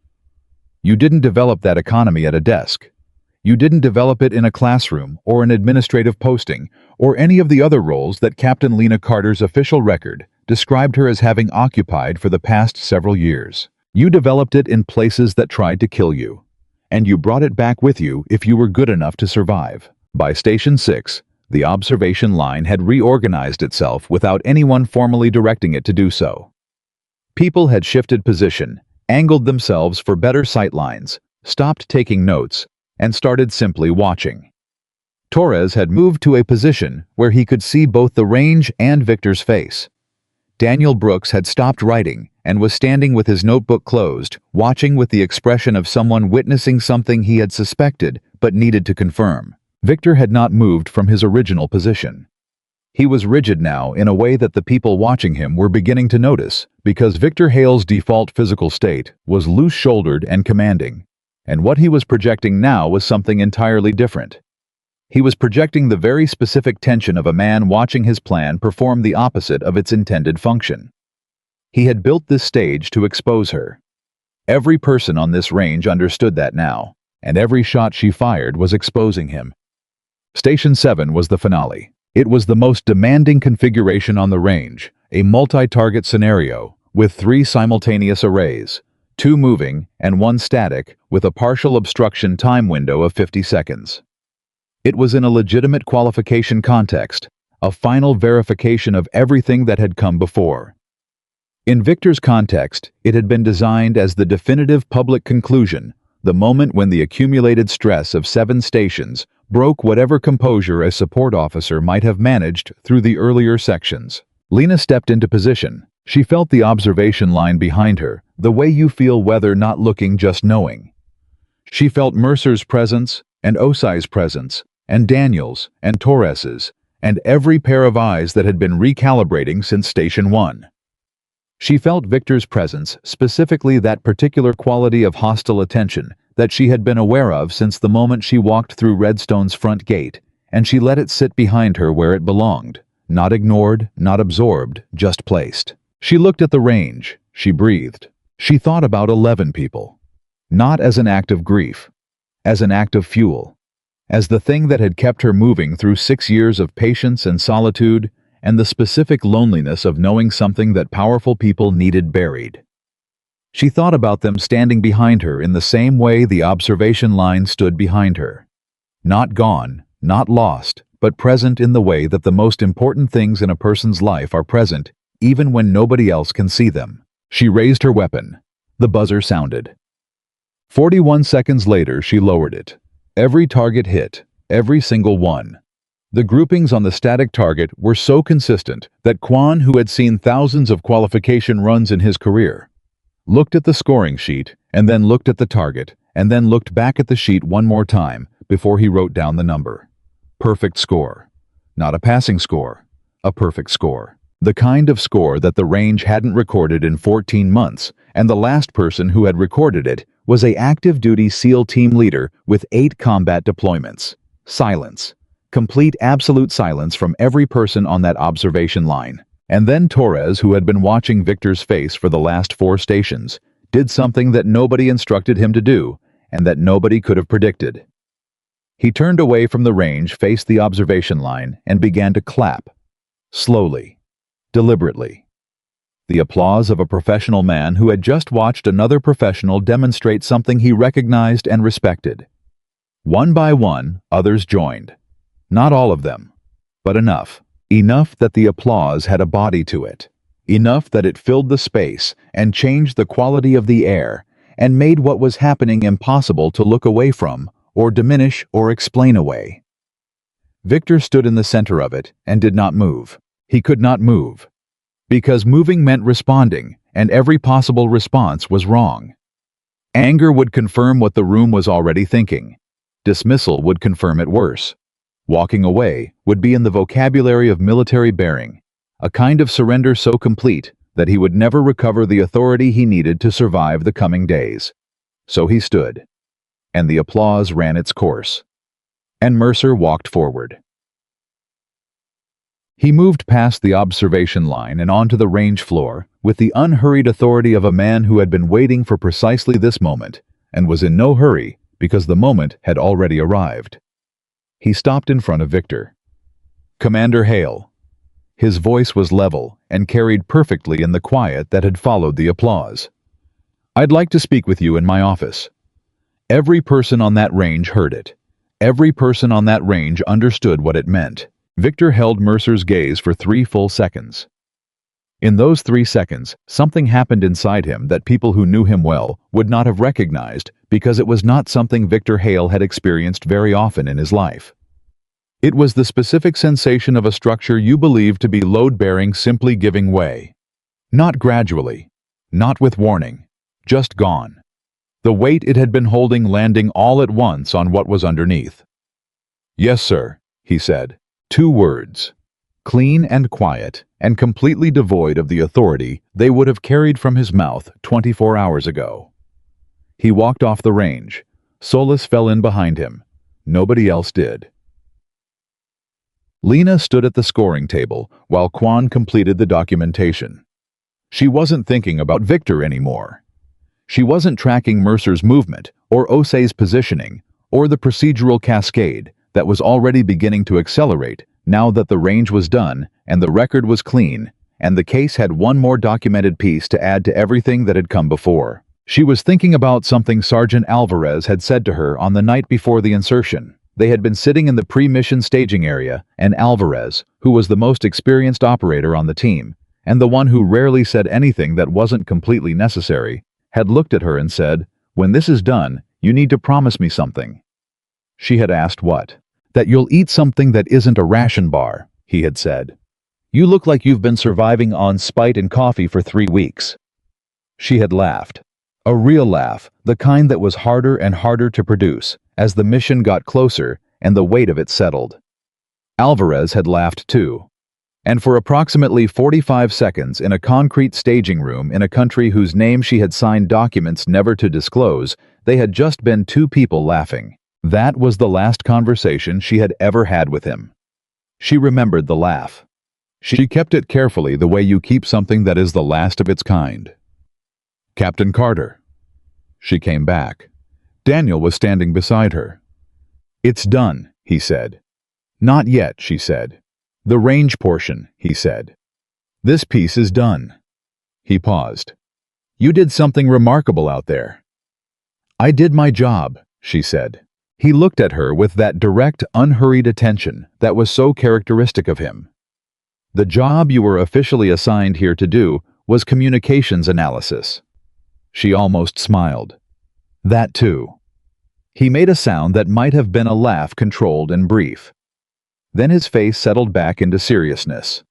You didn't develop that economy at a desk. You didn't develop it in a classroom or an administrative posting or any of the other roles that Captain Lena Carter's official record described her as having occupied for the past several years. You developed it in places that tried to kill you, and you brought it back with you if you were good enough to survive. By Station 6, the observation line had reorganized itself without anyone formally directing it to do so. People had shifted position, angled themselves for better sight lines, stopped taking notes, and started simply watching. Torres had moved to a position where he could see both the range and Victor's face. Daniel Brooks had stopped writing and was standing with his notebook closed, watching with the expression of someone witnessing something he had suspected but needed to confirm. Victor had not moved from his original position. He was rigid now in a way that the people watching him were beginning to notice, because Victor Hale's default physical state was loose-shouldered and commanding, and what he was projecting now was something entirely different. He was projecting the very specific tension of a man watching his plan perform the opposite of its intended function. He had built this stage to expose her. Every person on this range understood that now, and every shot she fired was exposing him. Station 7 was the finale. It was the most demanding configuration on the range, a multi-target scenario with 3 simultaneous arrays, 2 moving and 1 static, with a partial obstruction time window of 50 seconds. It was in a legitimate qualification context, a final verification of everything that had come before. In Victor's context, it had been designed as the definitive public conclusion, the moment when the accumulated stress of 7 stations broke whatever composure a support officer might have managed through the earlier sections. Lena stepped into position. She felt the observation line behind her, the way you feel weather not looking, just knowing. She felt Mercer's presence, and Osei's presence, and Daniel's, and Torres's, and every pair of eyes that had been recalibrating since Station 1. She felt Victor's presence, specifically that particular quality of hostile attention that she had been aware of since the moment she walked through Redstone's front gate, and she let it sit behind her where it belonged, not ignored, not absorbed, just placed. She looked at the range. She breathed. She thought about 11 people. Not as an act of grief, as an act of fuel, as the thing that had kept her moving through 6 years of patience and solitude, and the specific loneliness of knowing something that powerful people needed buried. She thought about them standing behind her in the same way the observation line stood behind her. Not gone, not lost, but present in the way that the most important things in a person's life are present, even when nobody else can see them. She raised her weapon. The buzzer sounded. 41 seconds later, she lowered it. Every target hit, every single one. The groupings on the static target were so consistent that Quan, who had seen thousands of qualification runs in his career, looked at the scoring sheet and then looked at the target and then looked back at the sheet one more time before he wrote down the number. Perfect score. Not a passing score, a perfect score. The kind of score that the range hadn't recorded in 14 months, and the last person who had recorded it was an active-duty SEAL team leader with 8 combat deployments. Silence. Complete absolute silence from every person on that observation line. And then Torres, who had been watching Victor's face for the last 4 stations, did something that nobody instructed him to do, and that nobody could have predicted. He turned away from the range, faced the observation line, and began to clap. Slowly. Deliberately. The applause of a professional man who had just watched another professional demonstrate something he recognized and respected. One by one, others joined. Not all of them, but enough. Enough that the applause had a body to it. Enough that it filled the space and changed the quality of the air and made what was happening impossible to look away from, or diminish or explain away. Victor stood in the center of it and did not move. He could not move. Because moving meant responding, and every possible response was wrong. Anger would confirm what the room was already thinking. Dismissal would confirm it worse. Walking away would be in the vocabulary of military bearing, a kind of surrender so complete that he would never recover the authority he needed to survive the coming days. So he stood, and the applause ran its course. And Mercer walked forward. He moved past the observation line and onto the range floor with the unhurried authority of a man who had been waiting for precisely this moment and was in no hurry because the moment had already arrived. He stopped in front of Victor. "Commander Hale." His voice was level and carried perfectly in the quiet that had followed the applause. "I'd like to speak with you in my office." Every person on that range heard it. Every person on that range understood what it meant. Victor held Mercer's gaze for 3 full seconds. In those 3 seconds, something happened inside him that people who knew him well would not have recognized because it was not something Victor Hale had experienced very often in his life. It was the specific sensation of a structure you believed to be load-bearing simply giving way. Not gradually, not with warning, just gone. The weight it had been holding landing all at once on what was underneath. "Yes, sir," he said. 2 words. Clean and quiet, and completely devoid of the authority they would have carried from his mouth 24 hours ago. He walked off the range. Solis fell in behind him. Nobody else did. Lena stood at the scoring table while Quan completed the documentation. She wasn't thinking about Victor anymore. She wasn't tracking Mercer's movement, or Osei's positioning, or the procedural cascade that was already beginning to accelerate now that the range was done and the record was clean, and the case had one more documented piece to add to everything that had come before. She was thinking about something Sergeant Alvarez had said to her on the night before the insertion. They had been sitting in the pre-mission staging area, and Alvarez, who was the most experienced operator on the team, and the one who rarely said anything that wasn't completely necessary, had looked at her and said, "When this is done, you need to promise me something." She had asked what? "That you'll eat something that isn't a ration bar," he had said. "You look like you've been surviving on Sprite and coffee for 3 weeks." She had laughed. A real laugh, the kind that was harder and harder to produce as the mission got closer and the weight of it settled. Alvarez had laughed too. And for approximately 45 seconds in a concrete staging room in a country whose name she had signed documents never to disclose, they had just been 2 people laughing. That was the last conversation she had ever had with him. She remembered the laugh. She kept it carefully the way you keep something that is the last of its kind. "Captain Carter." She came back. Daniel was standing beside her. "It's done," he said. "Not yet," she said. "The range portion," he said. "This piece is done." He paused. "You did something remarkable out there." "I did my job," she said. He looked at her with that direct, unhurried attention that was so characteristic of him. "The job you were officially assigned here to do was communications analysis." She almost smiled. "That too." He made a sound that might have been a laugh, controlled and brief. Then his face settled back into seriousness.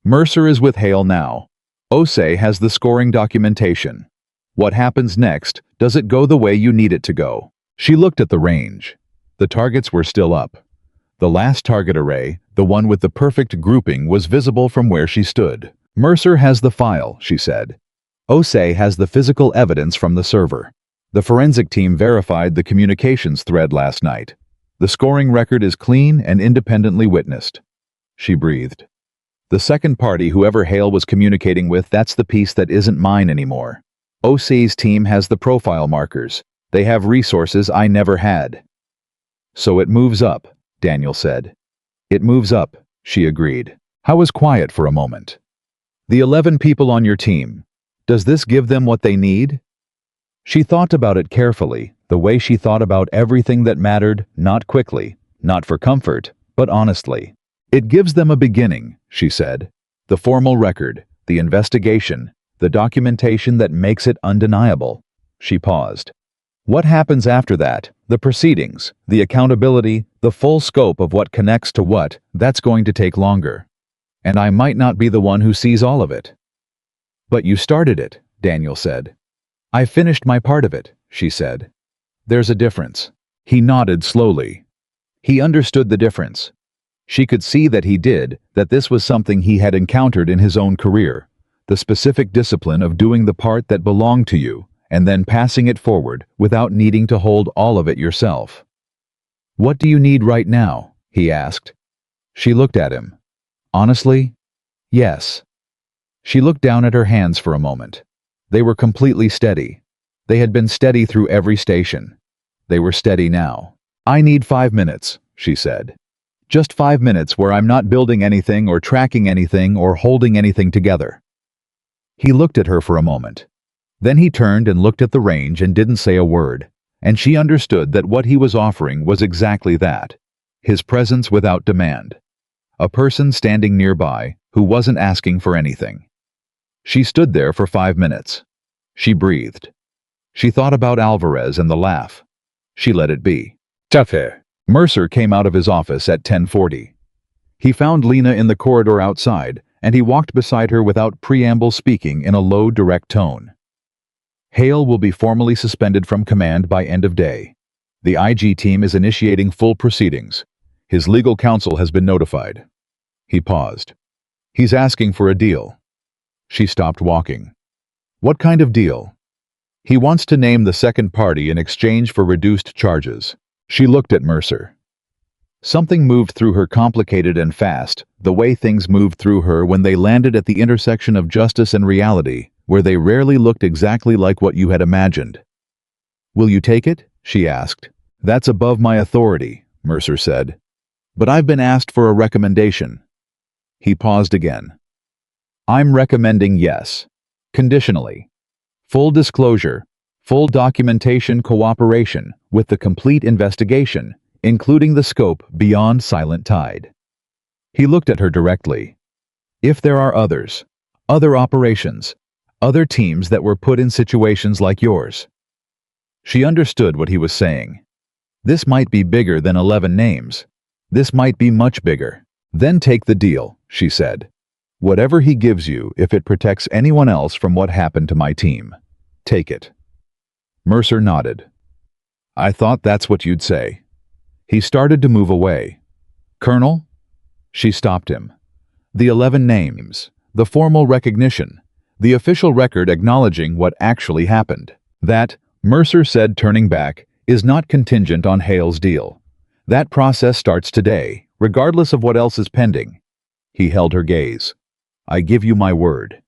Mercer is with Hale now. Osei has the scoring documentation. What happens next? Does it go the way you need it to go? She looked at the range. The targets were still up. The last target array, the one with the perfect grouping, was visible from where she stood. Mercer has the file, she said. Osei has the physical evidence from the server. The forensic team verified the communications thread last night. The scoring record is clean and independently witnessed. She breathed. The second party, whoever Hale was communicating with, that's the piece that isn't mine anymore. Osei's team has the profile markers. They have resources I never had. So it moves up, Daniel said. It moves up, she agreed. I was quiet for a moment. The 11 people on your team. Does this give them what they need? She thought about it carefully, the way she thought about everything that mattered, not quickly, not for comfort, but honestly. It gives them a beginning, she said. The formal record, the investigation, the documentation that makes it undeniable. She paused. What happens after that? The proceedings, the accountability, the full scope of what connects to what, that's going to take longer. And I might not be the one who sees all of it. But you started it, Daniel said. I finished my part of it, she said. There's a difference. He nodded slowly. He understood the difference. She could see that he did, that this was something he had encountered in his own career, the specific discipline of doing the part that belonged to you, and then passing it forward without needing to hold all of it yourself. What do you need right now? He asked. She looked at him. Honestly? Yes. She looked down at her hands for a moment. They were completely steady. They had been steady through every station. They were steady now. I need 5 minutes, she said. Just 5 minutes where I'm not building anything or tracking anything or holding anything together. He looked at her for a moment. Then he turned and looked at the range and didn't say a word, and she understood that what he was offering was exactly that. His presence without demand. A person standing nearby who wasn't asking for anything. She stood there for 5 minutes. She breathed. She thought about Alvarez and the laugh. She let it be. Tafe. Mercer came out of his office at 10:40. He found Lena in the corridor outside, and he walked beside her without preamble, speaking in a low, direct tone. Hale will be formally suspended from command by end of day. The IG team is initiating full proceedings. His legal counsel has been notified. He paused. He's asking for a deal. She stopped walking. What kind of deal? He wants to name the second party in exchange for reduced charges. She looked at Mercer. Something moved through her, complicated and fast, the way things moved through her when they landed at the intersection of justice and reality, where they rarely looked exactly like what you had imagined. Will you take it? She asked. That's above my authority, Mercer said. But I've been asked for a recommendation. He paused again. I'm recommending yes. Conditionally. Full disclosure, full documentation cooperation with the complete investigation, including the scope beyond Silent Tide. He looked at her directly. If there are others, other operations, other teams that were put in situations like yours. She understood what he was saying. This might be bigger than 11 names. This might be much bigger. Then take the deal, she said. Whatever he gives you, if it protects anyone else from what happened to my team, take it. Mercer nodded. I thought that's what you'd say. He started to move away. Colonel? She stopped him. The 11 names, the formal recognition, the official record acknowledging what actually happened. That, Mercer said, turning back, is not contingent on Hale's deal. That process starts today, regardless of what else is pending. He held her gaze. I give you my word.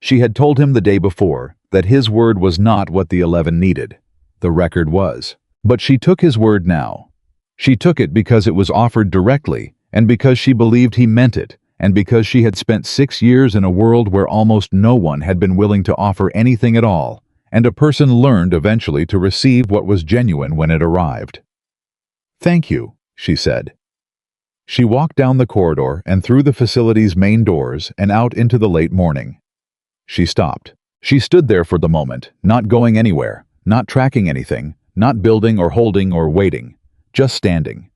She had told him the day before that his word was not what the 11 needed. The record was. But she took his word now. She took it because it was offered directly, and because she believed he meant it, and because she had spent 6 years in a world where almost no one had been willing to offer anything at all, and a person learned eventually to receive what was genuine when it arrived. Thank you, she said. She walked down the corridor and through the facility's main doors and out into the late morning. She stopped. She stood there for the moment, not going anywhere, not tracking anything, not building or holding or waiting, just standing.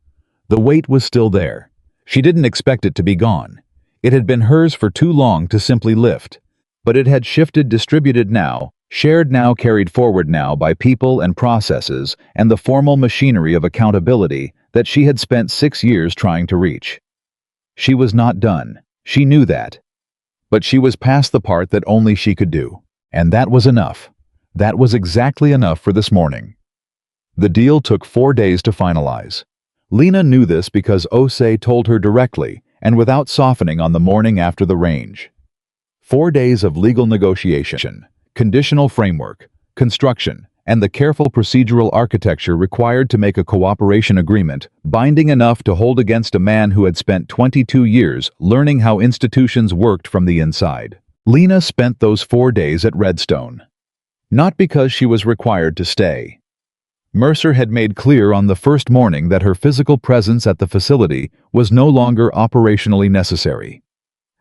The weight was still there, She didn't expect it to be gone. It had been hers for too long to simply lift. But it had shifted, distributed now, shared now, carried forward now by people and processes and the formal machinery of accountability that she had spent 6 years trying to reach. She was not done. She knew that. But she was past the part that only she could do. And that was enough. That was exactly enough for this morning. The deal took 4 days to finalize. Lena knew this because Osei told her directly and without softening on the morning after the range. 4 days of legal negotiation, conditional framework, construction, and the careful procedural architecture required to make a cooperation agreement binding enough to hold against a man who had spent 22 years learning how institutions worked from the inside. Lena spent those 4 days at Redstone. Not because she was required to stay. Mercer had made clear on the first morning that her physical presence at the facility was no longer operationally necessary.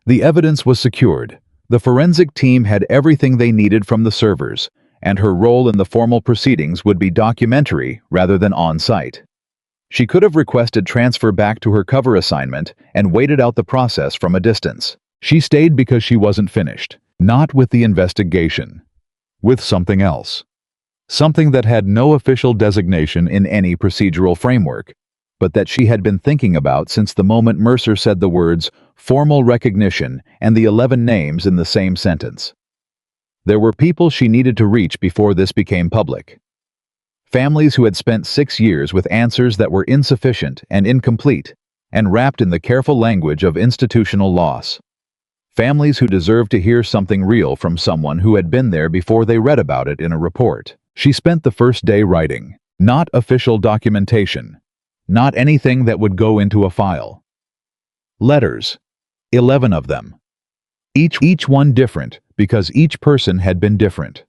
The evidence was secured. The forensic team had everything they needed from the servers, and her role in the formal proceedings would be documentary rather than on-site. She could have requested transfer back to her cover assignment and waited out the process from a distance. She stayed because she wasn't finished, not with the investigation, with something else. Something that had no official designation in any procedural framework, but that she had been thinking about since the moment Mercer said the words formal recognition and the 11 names in the same sentence. There were people she needed to reach before this became public. Families who had spent 6 years with answers that were insufficient and incomplete, and wrapped in the careful language of institutional loss. Families who deserved to hear something real from someone who had been there before they read about it in a report. She spent the first day writing, not official documentation, not anything that would go into a file. Letters, 11 of them. Each one different, because each person had been different.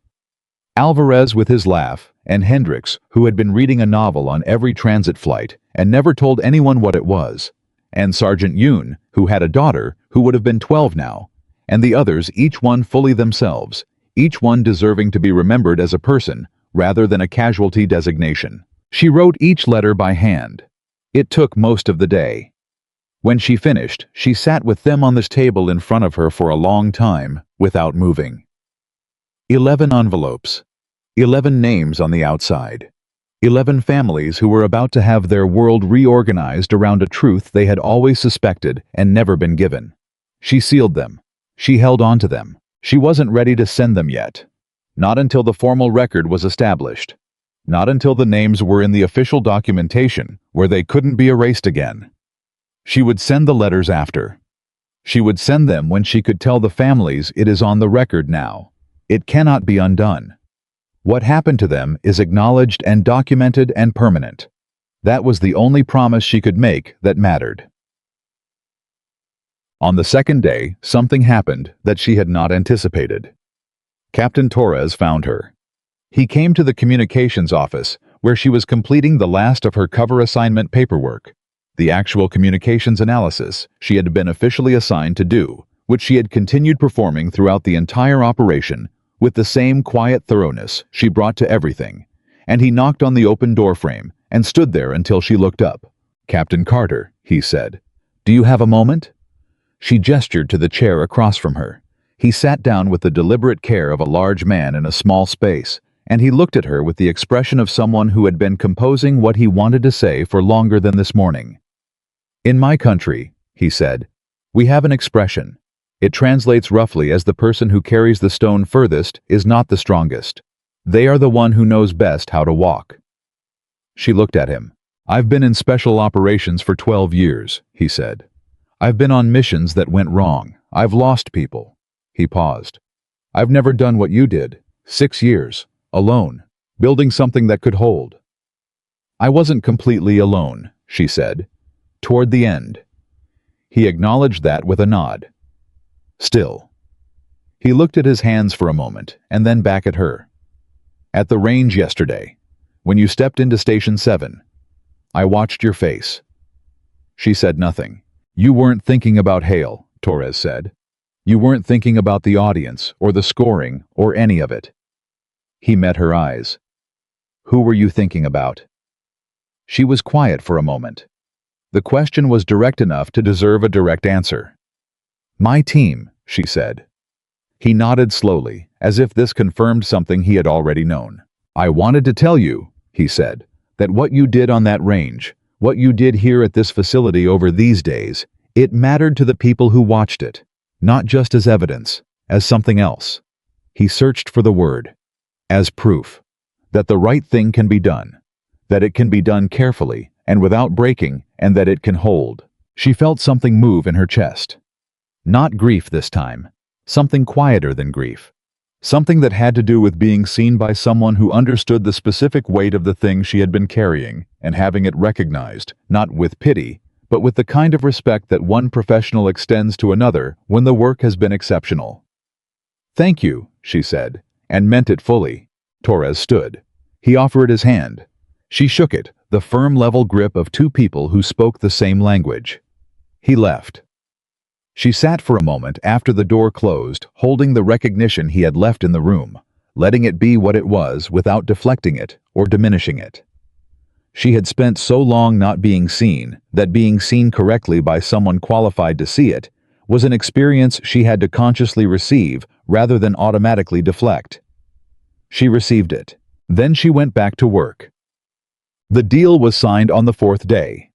Alvarez with his laugh, and Hendricks, who had been reading a novel on every transit flight and never told anyone what it was, and Sergeant Yoon, who had a daughter who would have been 12 now, and the others, each one fully themselves, each one deserving to be remembered as a person rather than a casualty designation. She wrote each letter by hand. It took most of the day. When she finished, she sat with them on this table in front of her for a long time, without moving. 11 envelopes. 11 names on the outside. 11 families who were about to have their world reorganized around a truth they had always suspected and never been given. She sealed them. She held on to them. She wasn't ready to send them yet. Not until the formal record was established. Not until the names were in the official documentation, where they couldn't be erased again. She would send the letters after. She would send them when she could tell the families it is on the record now. It cannot be undone. What happened to them is acknowledged and documented and permanent. That was the only promise she could make that mattered. On the second day, something happened that she had not anticipated. Captain Torres found her. He came to the communications office, where she was completing the last of her cover assignment paperwork, the actual communications analysis she had been officially assigned to do, which she had continued performing throughout the entire operation with the same quiet thoroughness she brought to everything, and he knocked on the open doorframe and stood there until she looked up. "Captain Carter," he said, "do you have a moment?" She gestured to the chair across from her. He sat down with the deliberate care of a large man in a small space, and he looked at her with the expression of someone who had been composing what he wanted to say for longer than this morning. "In my country," he said, "we have an expression. It translates roughly as the person who carries the stone furthest is not the strongest. They are the one who knows best how to walk." She looked at him. "I've been in special operations for 12 years, he said. "I've been on missions that went wrong. I've lost people." He paused. "I've never done what you did. 6 years, alone, building something that could hold." "I wasn't completely alone," she said. "Toward the end." He acknowledged that with a nod. "Still." He looked at his hands for a moment, and then back at her. "At the range yesterday, when you stepped into Station 7, I watched your face." She said nothing. "You weren't thinking about Hale," Torres said. "You weren't thinking about the audience, or the scoring, or any of it." He met her eyes. "Who were you thinking about?" She was quiet for a moment. The question was direct enough to deserve a direct answer. "My team," she said. He nodded slowly, as if this confirmed something he had already known. "I wanted to tell you," he said, "that what you did on that range, what you did here at this facility over these days, it mattered to the people who watched it, not just as evidence, as something else." He searched for the word. "As proof that the right thing can be done, that it can be done carefully and without breaking, and that it can hold." She felt something move in her chest. Not grief this time, something quieter than grief. Something that had to do with being seen by someone who understood the specific weight of the thing she had been carrying and having it recognized, not with pity, but with the kind of respect that one professional extends to another when the work has been exceptional. "Thank you," she said, and meant it fully. Torres stood. He offered his hand. She shook it, the firm level grip of two people who spoke the same language. He left. She sat for a moment after the door closed, holding the recognition he had left in the room, letting it be what it was without deflecting it or diminishing it. She had spent so long not being seen that being seen correctly by someone qualified to see it was an experience she had to consciously receive rather than automatically deflect. She received it. Then she went back to work. The deal was signed on the fourth day.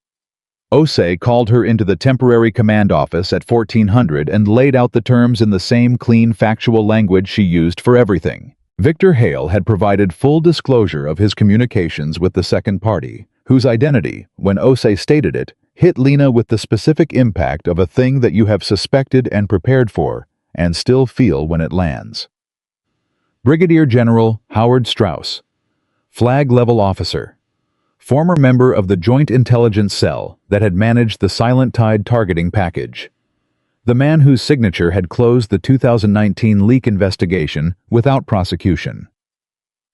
Osei called her into the temporary command office at 1400 and laid out the terms in the same clean, factual language she used for everything. Victor Hale had provided full disclosure of his communications with the second party, whose identity, when Osei stated it, hit Lena with the specific impact of a thing that you have suspected and prepared for, and still feel when it lands. Brigadier General Howard Strauss, flag-level officer, former member of the Joint Intelligence Cell that had managed the Silent Tide targeting package. The man whose signature had closed the 2019 leak investigation without prosecution.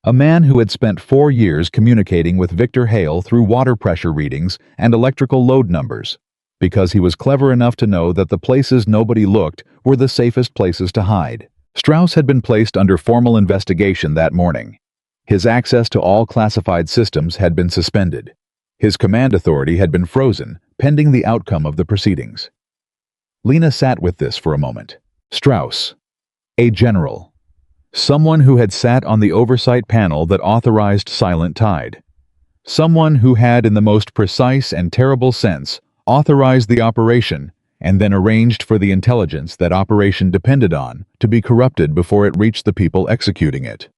A man who had spent 4 years communicating with Victor Hale through water pressure readings and electrical load numbers, because he was clever enough to know that the places nobody looked were the safest places to hide. Strauss had been placed under formal investigation that morning. His access to all classified systems had been suspended. His command authority had been frozen, pending the outcome of the proceedings. Lena sat with this for a moment. Strauss, a general. Someone who had sat on the oversight panel that authorized Silent Tide. Someone who had, in the most precise and terrible sense, authorized the operation and then arranged for the intelligence that operation depended on to be corrupted before it reached the people executing it.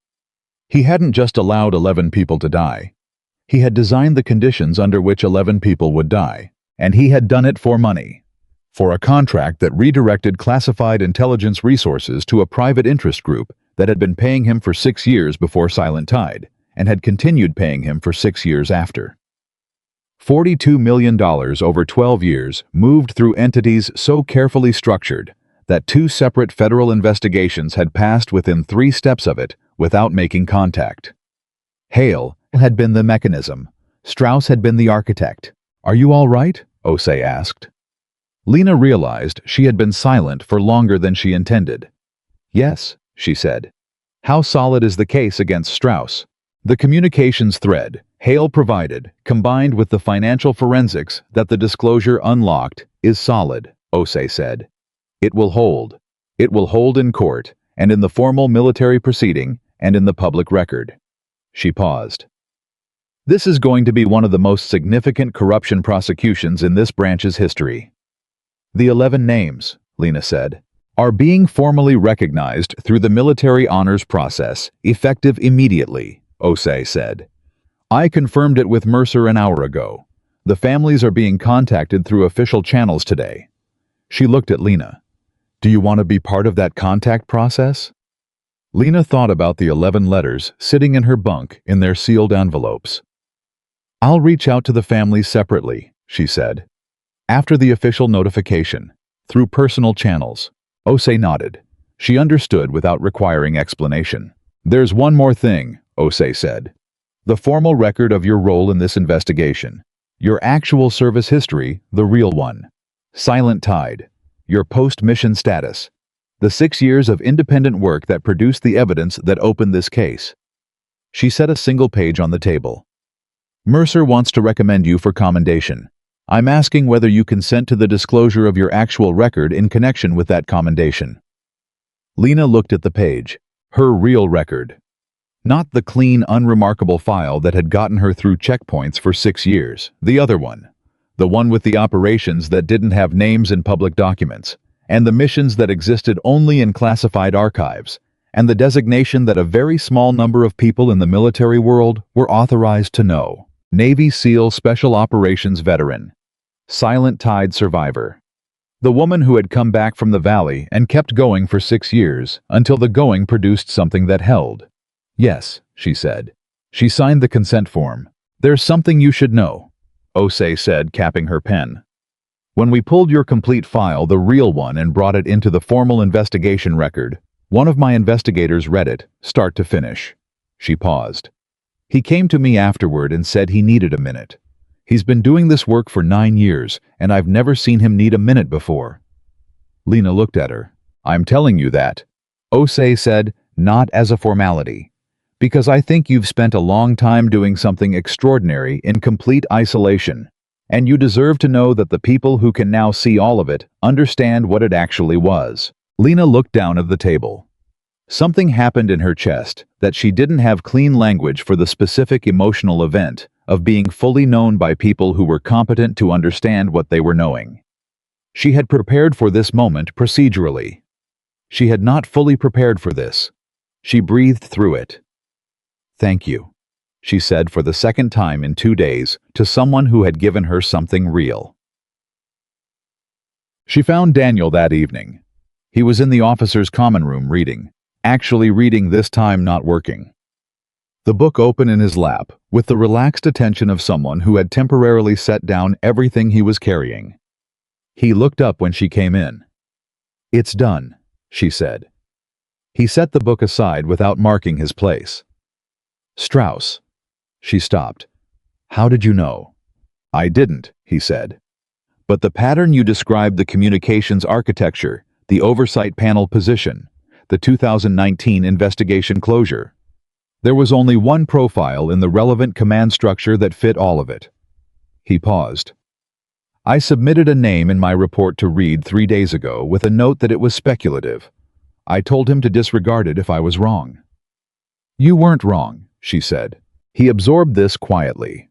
He hadn't just allowed 11 people to die. He had designed the conditions under which 11 people would die, and he had done it for money. For a contract that redirected classified intelligence resources to a private interest group that had been paying him for 6 years before Silent Tide, and had continued paying him for 6 years after. $42 million over 12 years moved through entities so carefully structured that 2 separate federal investigations had passed within 3 steps of it without making contact. Hale had been the mechanism. Strauss had been the architect. "Are you all right?" Osei asked. Lena realized she had been silent for longer than she intended. "Yes," she said. "How solid is the case against Strauss?" The communications thread Hale provided, combined with the financial forensics that the disclosure unlocked, is solid, Osei said. "It will hold. It will hold in court, and in the formal military proceeding, and in the public record." She paused. "This is going to be one of the most significant corruption prosecutions in this branch's history." "The 11 names," Lena said, "are being formally recognized through the military honors process, effective immediately," Osei said. "I confirmed it with Mercer an hour ago. The families are being contacted through official channels today." She looked at Lena. "Do you want to be part of that contact process?" Lena thought about the 11 letters sitting in her bunk in their sealed envelopes. "I'll reach out to the families separately," she said. "After the official notification, through personal channels." Osei nodded. She understood without requiring explanation. "There's one more thing," Osei said. "The formal record of your role in this investigation. Your actual service history, the real one. Silent Tide. Your post-mission status. The 6 years of independent work that produced the evidence that opened this case." She set a single page on the table. "Mercer wants to recommend you for commendation. I'm asking whether you consent to the disclosure of your actual record in connection with that commendation." Lena looked at the page. Her real record. Not the clean, unremarkable file that had gotten her through checkpoints for 6 years. The other one. The one with the operations that didn't have names in public documents, and the missions that existed only in classified archives, and the designation that a very small number of people in the military world were authorized to know. Navy SEAL Special Operations Veteran. Silent Tide Survivor. The woman who had come back from the valley and kept going for 6 years until the going produced something that held. "Yes," she said. She signed the consent form. "There's something you should know," Osei said, capping her pen. "When we pulled your complete file, the real one, and brought it into the formal investigation record, one of my investigators read it, start to finish." She paused. "He came to me afterward and said he needed a minute. He's been doing this work for 9 years, and I've never seen him need a minute before." Lena looked at her. "I'm telling you that," Osei said, "not as a formality. Because I think you've spent a long time doing something extraordinary in complete isolation, and you deserve to know that the people who can now see all of it understand what it actually was." Lena looked down at the table. Something happened in her chest that she didn't have clean language for the specific emotional event of being fully known by people who were competent to understand what they were knowing. She had prepared for this moment procedurally. She had not fully prepared for this. She breathed through it. "Thank you," she said for the second time in 2 days to someone who had given her something real. She found Daniel that evening. He was in the officers' common room reading. Actually reading this time, not working. The book open in his lap, with the relaxed attention of someone who had temporarily set down everything he was carrying. He looked up when she came in. "It's done," she said. He set the book aside without marking his place. "Strauss." She stopped. "How did you know?" "I didn't," he said. "But the pattern you described, the communications architecture, the oversight panel position, the 2019 investigation closure. There was only one profile in the relevant command structure that fit all of it." He paused. "I submitted a name in my report to read 3 days ago with a note that it was speculative. I told him to disregard it if I was wrong." "You weren't wrong," she said. He absorbed this quietly.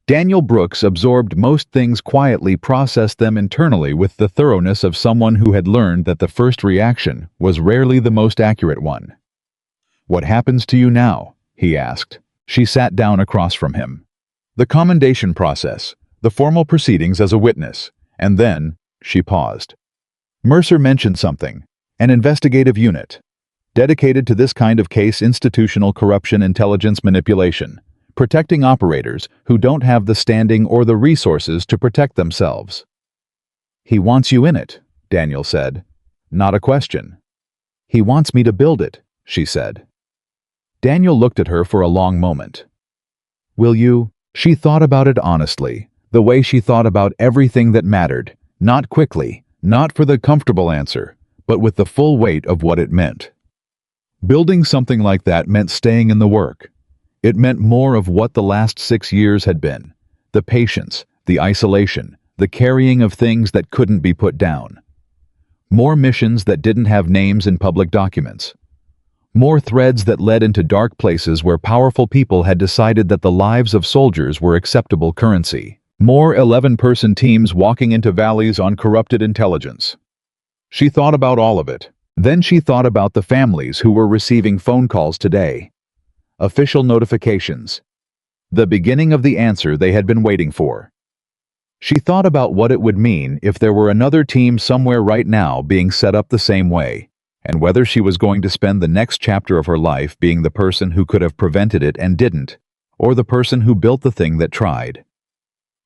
Daniel Brooks absorbed most things quietly, processed them internally with the thoroughness of someone who had learned that the first reaction was rarely the most accurate one. "What happens to you now?" he asked. She sat down across from him. "The commendation process, the formal proceedings as a witness, and then," she paused. "Mercer mentioned something, an investigative unit, dedicated to this kind of case, institutional corruption, intelligence manipulation, protecting operators who don't have the standing or the resources to protect themselves." "He wants you in it," Daniel said. "Not a question." "He wants me to build it," she said. Daniel looked at her for a long moment. "Will you?" She thought about it honestly, the way she thought about everything that mattered, not quickly, not for the comfortable answer, but with the full weight of what it meant. Building something like that meant staying in the work. It meant more of what the last 6 years had been. The patience, the isolation, the carrying of things that couldn't be put down. More missions that didn't have names in public documents. More threads that led into dark places where powerful people had decided that the lives of soldiers were acceptable currency. More 11-person teams walking into valleys on corrupted intelligence. She thought about all of it. Then she thought about the families who were receiving phone calls today. Official notifications. The beginning of the answer they had been waiting for. She thought about what it would mean if there were another team somewhere right now being set up the same way, and whether she was going to spend the next chapter of her life being the person who could have prevented it and didn't, or the person who built the thing that tried.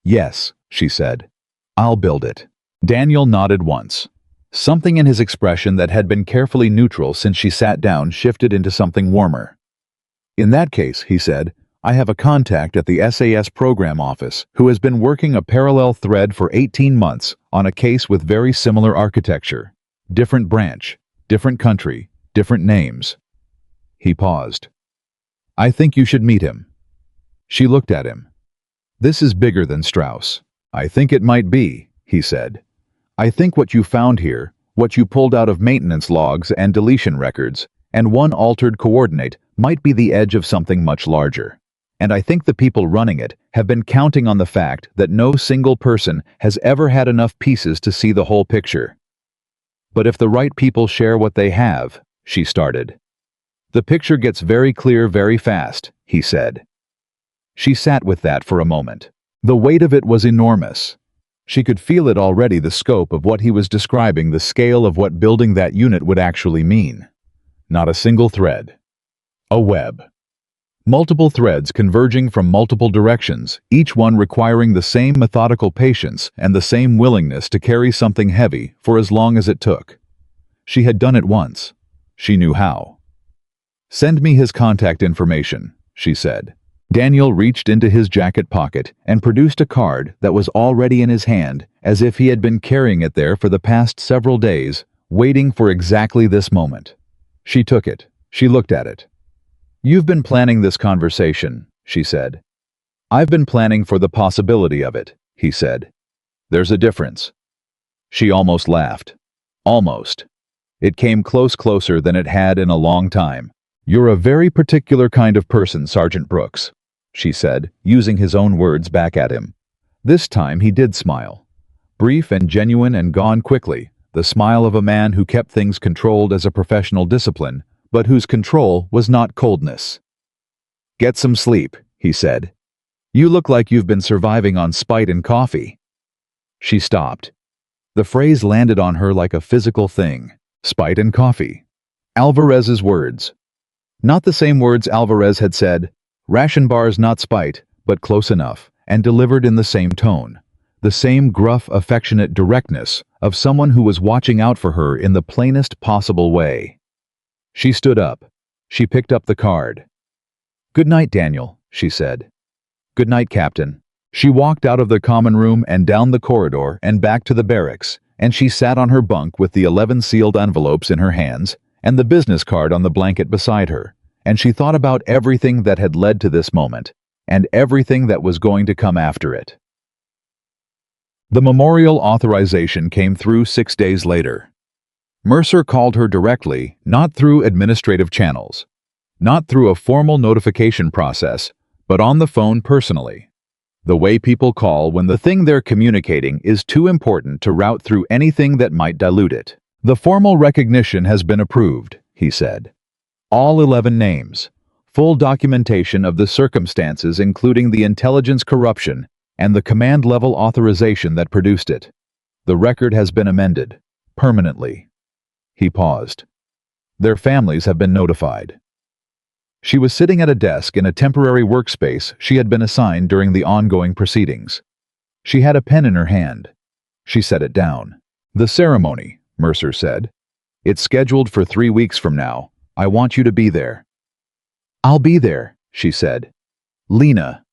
"Yes," she said. "I'll build it." Daniel nodded once. Something in his expression that had been carefully neutral since she sat down shifted into something warmer. "In that case," he said, "I have a contact at the SAS program office who has been working a parallel thread for 18 months on a case with very similar architecture. Different branch, different country, different names." He paused. "I think you should meet him." She looked at him. "This is bigger than Strauss. "I think it might be," he said. "I think what you found here, what you pulled out of maintenance logs and deletion records, and one altered coordinate might be the edge of something much larger. And I think the people running it have been counting on the fact that no single person has ever had enough pieces to see the whole picture. But if the right people share what they have," she started. "The picture gets very clear very fast," he said. She sat with that for a moment. The weight of it was enormous. She could feel it already, the scope of what he was describing, the scale of what building that unit would actually mean. Not a single thread. A web. Multiple threads converging from multiple directions, each one requiring the same methodical patience and the same willingness to carry something heavy for as long as it took. She had done it once. She knew how. "Send me his contact information," she said. Daniel reached into his jacket pocket and produced a card that was already in his hand, as if he had been carrying it there for the past several days, waiting for exactly this moment. She took it. She looked at it. "You've been planning this conversation," she said. "I've been planning for the possibility of it," he said. "There's a difference." She almost laughed. Almost. It came closer than it had in a long time. "You're a very particular kind of person, Sergeant Brooks," she said, using his own words back at him. This time he did smile. Brief and genuine and gone quickly, the smile of a man who kept things controlled as a professional discipline, but whose control was not coldness. "Get some sleep," he said. "You look like you've been surviving on spite and coffee." She stopped. The phrase landed on her like a physical thing. Spite and coffee. Alvarez's words. Not the same words Alvarez had said. Ration bars, not spite, but close enough, and delivered in the same tone. The same gruff, affectionate directness of someone who was watching out for her in the plainest possible way. She stood up. She picked up the card. "Good night, Daniel," she said. "Good night, Captain." She walked out of the common room and down the corridor and back to the barracks, and she sat on her bunk with the 11 sealed envelopes in her hands and the business card on the blanket beside her, and she thought about everything that had led to this moment, and everything that was going to come after it. The memorial authorization came through 6 days later. Mercer called her directly, not through administrative channels, not through a formal notification process, but on the phone personally. The way people call when the thing they're communicating is too important to route through anything that might dilute it. "The formal recognition has been approved," he said. "All 11 names. Full documentation of the circumstances including the intelligence corruption and the command-level authorization that produced it. The record has been amended. Permanently." He paused. "Their families have been notified." She was sitting at a desk in a temporary workspace she had been assigned during the ongoing proceedings. She had a pen in her hand. She set it down. "The ceremony," Mercer said. "It's scheduled for 3 weeks from now. I want you to be there." "I'll be there," she said. "Lena."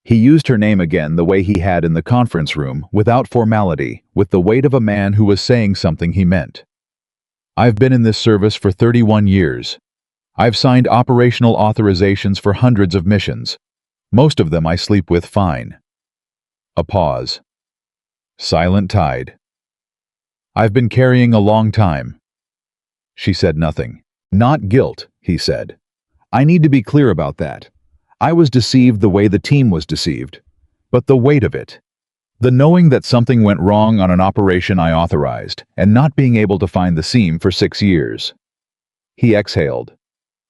He used her name again the way he had in the conference room, without formality, with the weight of a man who was saying something he meant. "I've been in this service for 31 years. I've signed operational authorizations for hundreds of missions. Most of them I sleep with fine." A pause. Silent tide. "I've been carrying a long time." She said nothing. "Not guilt," he said. "I need to be clear about that. I was deceived the way the team was deceived. But the weight of it. The knowing that something went wrong on an operation I authorized, and not being able to find the seam for 6 years." He exhaled.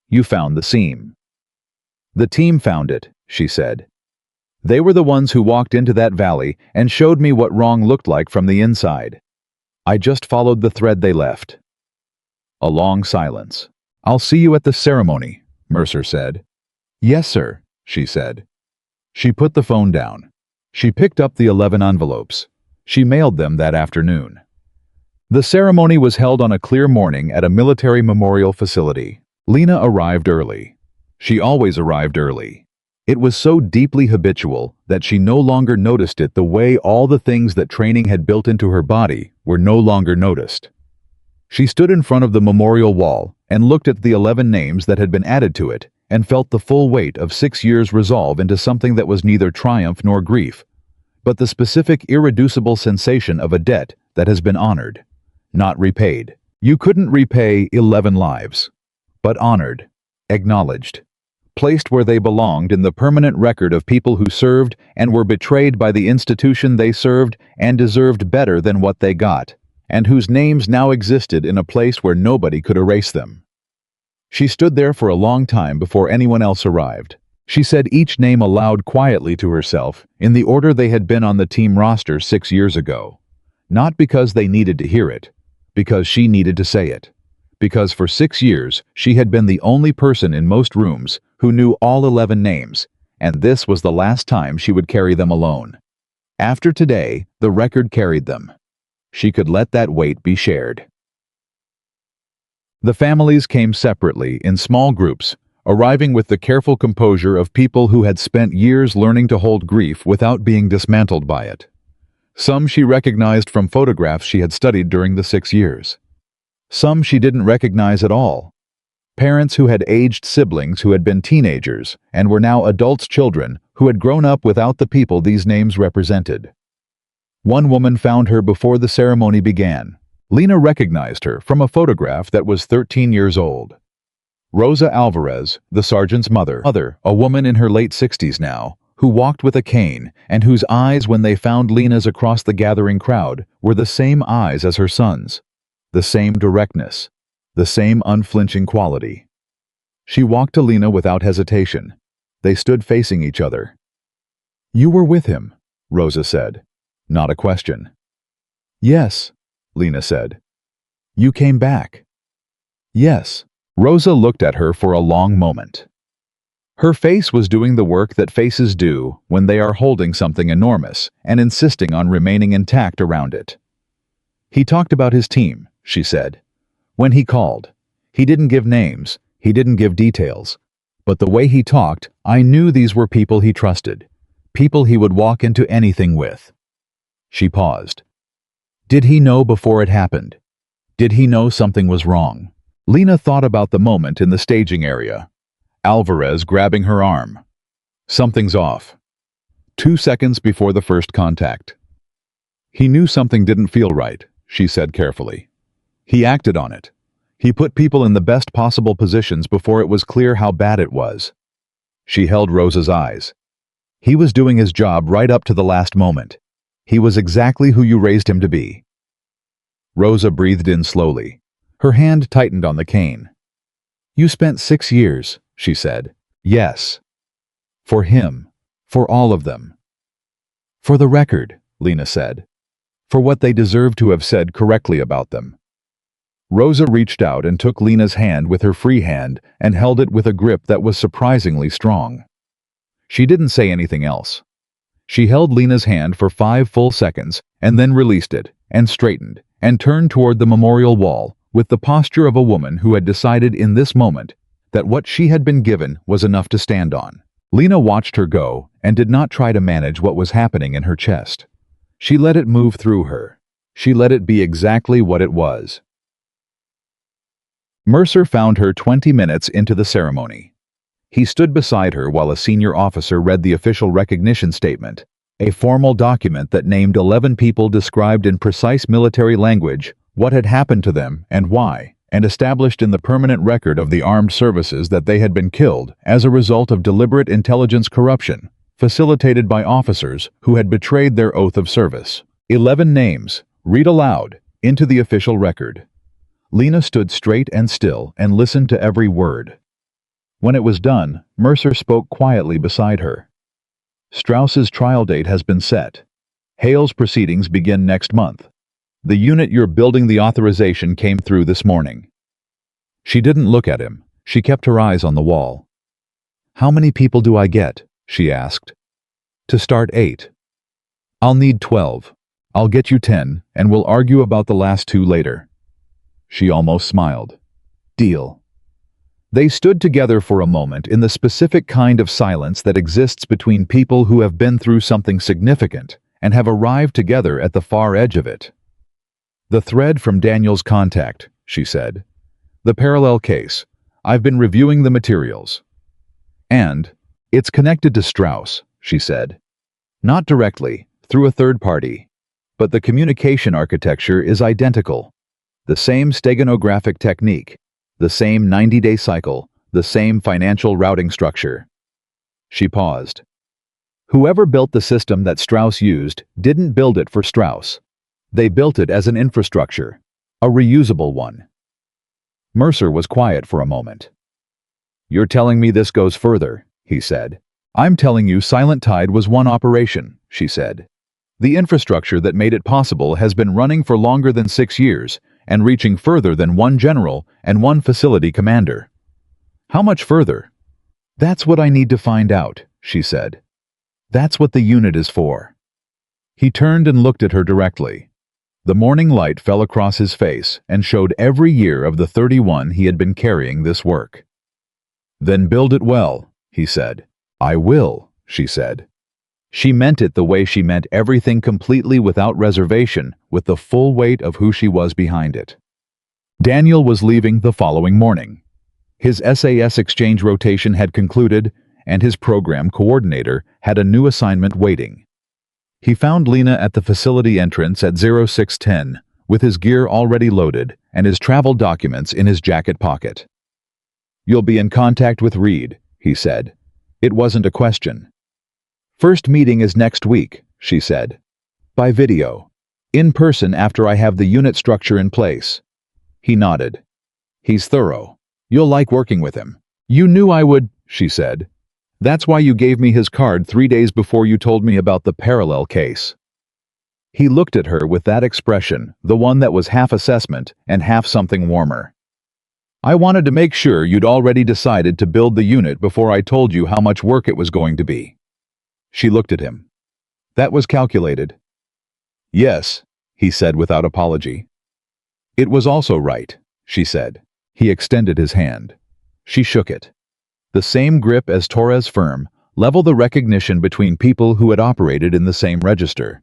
"You found the seam." "The team found it," she said. "They were the ones who walked into that valley and showed me what wrong looked like from the inside. I just followed the thread they left." A long silence. "I'll see you at the ceremony," Mercer said. "Yes, sir," she said. She put the phone down. She picked up the 11 envelopes. She mailed them that afternoon. The ceremony was held on a clear morning at a military memorial facility. Lena arrived early. She always arrived early. It was so deeply habitual that she no longer noticed it the way all the things that training had built into her body were no longer noticed. She stood in front of the memorial wall and looked at the 11 names that had been added to it and felt the full weight of 6 years resolve into something that was neither triumph nor grief, but the specific irreducible sensation of a debt that has been honored, not repaid. You couldn't repay 11 lives, but honored, acknowledged, placed where they belonged in the permanent record of people who served and were betrayed by the institution they served and deserved better than what they got, and whose names now existed in a place where nobody could erase them. She stood there for a long time before anyone else arrived. She said each name aloud quietly to herself, in the order they had been on the team roster 6 years ago. Not because they needed to hear it, because she needed to say it. Because for 6 years, she had been the only person in most rooms who knew all 11 names, and this was the last time she would carry them alone. After today, the record carried them. She could let that weight be shared. The families came separately, in small groups, arriving with the careful composure of people who had spent years learning to hold grief without being dismantled by it. Some she recognized from photographs she had studied during the 6 years. Some she didn't recognize at all. Parents who had aged siblings who had been teenagers and were now adults' children who had grown up without the people these names represented. One woman found her before the ceremony began. Lena recognized her from a photograph that was 13 years old. Rosa Alvarez, the sergeant's mother, a woman in her late 60s now, who walked with a cane and whose eyes when they found Lena's across the gathering crowd were the same eyes as her son's, the same directness, the same unflinching quality. She walked to Lena without hesitation. They stood facing each other. "You were with him," Rosa said. Not a question. "Yes," Lena said. "You came back." "Yes." Rosa looked at her for a long moment. Her face was doing the work that faces do when they are holding something enormous and insisting on remaining intact around it. "He talked about his team," she said. "When he called, he didn't give names, he didn't give details. But the way he talked, I knew these were people he trusted, people he would walk into anything with." She paused. Did he know before it happened? Did he know something was wrong? Lena thought about the moment in the staging area. Alvarez grabbing her arm. Something's off. 2 seconds before the first contact. "He knew something didn't feel right," she said carefully. "He acted on it. He put people in the best possible positions before it was clear how bad it was." She held Rosa's eyes. "He was doing his job right up to the last moment. He was exactly who you raised him to be." Rosa breathed in slowly. Her hand tightened on the cane. "You spent 6 years," she said. "Yes. For him. For all of them." "For the record," Lena said. "For what they deserve to have said correctly about them." Rosa reached out and took Lena's hand with her free hand and held it with a grip that was surprisingly strong. She didn't say anything else. She held Lena's hand for 5 full seconds and then released it and straightened and turned toward the memorial wall with the posture of a woman who had decided in this moment that what she had been given was enough to stand on. Lena watched her go and did not try to manage what was happening in her chest. She let it move through her. She let it be exactly what it was. Mercer found her 20 minutes into the ceremony. He stood beside her while a senior officer read the official recognition statement, a formal document that named 11 people described in precise military language what had happened to them and why, and established in the permanent record of the armed services that they had been killed as a result of deliberate intelligence corruption, facilitated by officers who had betrayed their oath of service. 11 names, read aloud, into the official record. Lena stood straight and still and listened to every word. When it was done, Mercer spoke quietly beside her. "Strauss's trial date has been set. Hale's proceedings begin next month. The unit you're building the authorization came through this morning." She didn't look at him. She kept her eyes on the wall. "How many people do I get?" she asked. "To start 8. I'll need 12. I'll get you 10, and we'll argue about the last 2 later." She almost smiled. "Deal." They stood together for a moment in the specific kind of silence that exists between people who have been through something significant and have arrived together at the far edge of it. "The thread from Daniel's contact," she said. "The parallel case. I've been reviewing the materials. And it's connected to Strauss," she said. "Not directly, through a third party. But the communication architecture is identical. The same steganographic technique, the same 90-day cycle, the same financial routing structure. She paused. Whoever built the system that Strauss used didn't build it for Strauss. They built it as an infrastructure, a reusable one. Mercer was quiet for a moment. "You're telling me this goes further," he said. "I'm telling you Silent Tide was one operation," she said. "The infrastructure that made it possible has been running for longer than 6 years and reaching further than one general and one facility commander." "How much further?" "That's what I need to find out," she said. "That's what the unit is for." He turned and looked at her directly. The morning light fell across his face and showed every year of the 31 he had been carrying this work. "Then build it well," he said. "I will," she said. She meant it the way she meant everything, completely without reservation, with the full weight of who she was behind it. Daniel was leaving the following morning. His SAS exchange rotation had concluded, and his program coordinator had a new assignment waiting. He found Lena at the facility entrance at 0610, with his gear already loaded and his travel documents in his jacket pocket. "You'll be in contact with Reed," he said. It wasn't a question. "First meeting is next week," she said. "By video. In person after I have the unit structure in place." He nodded. "He's thorough. You'll like working with him." "You knew I would," she said. "That's why you gave me his card 3 days before you told me about the parallel case." He looked at her with that expression, the one that was half assessment and half something warmer. "I wanted to make sure you'd already decided to build the unit before I told you how much work it was going to be." She looked at him. "That was calculated." "Yes," he said without apology. "It was also right," she said. He extended his hand. She shook it. The same grip as Torres' firm, level the recognition between people who had operated in the same register.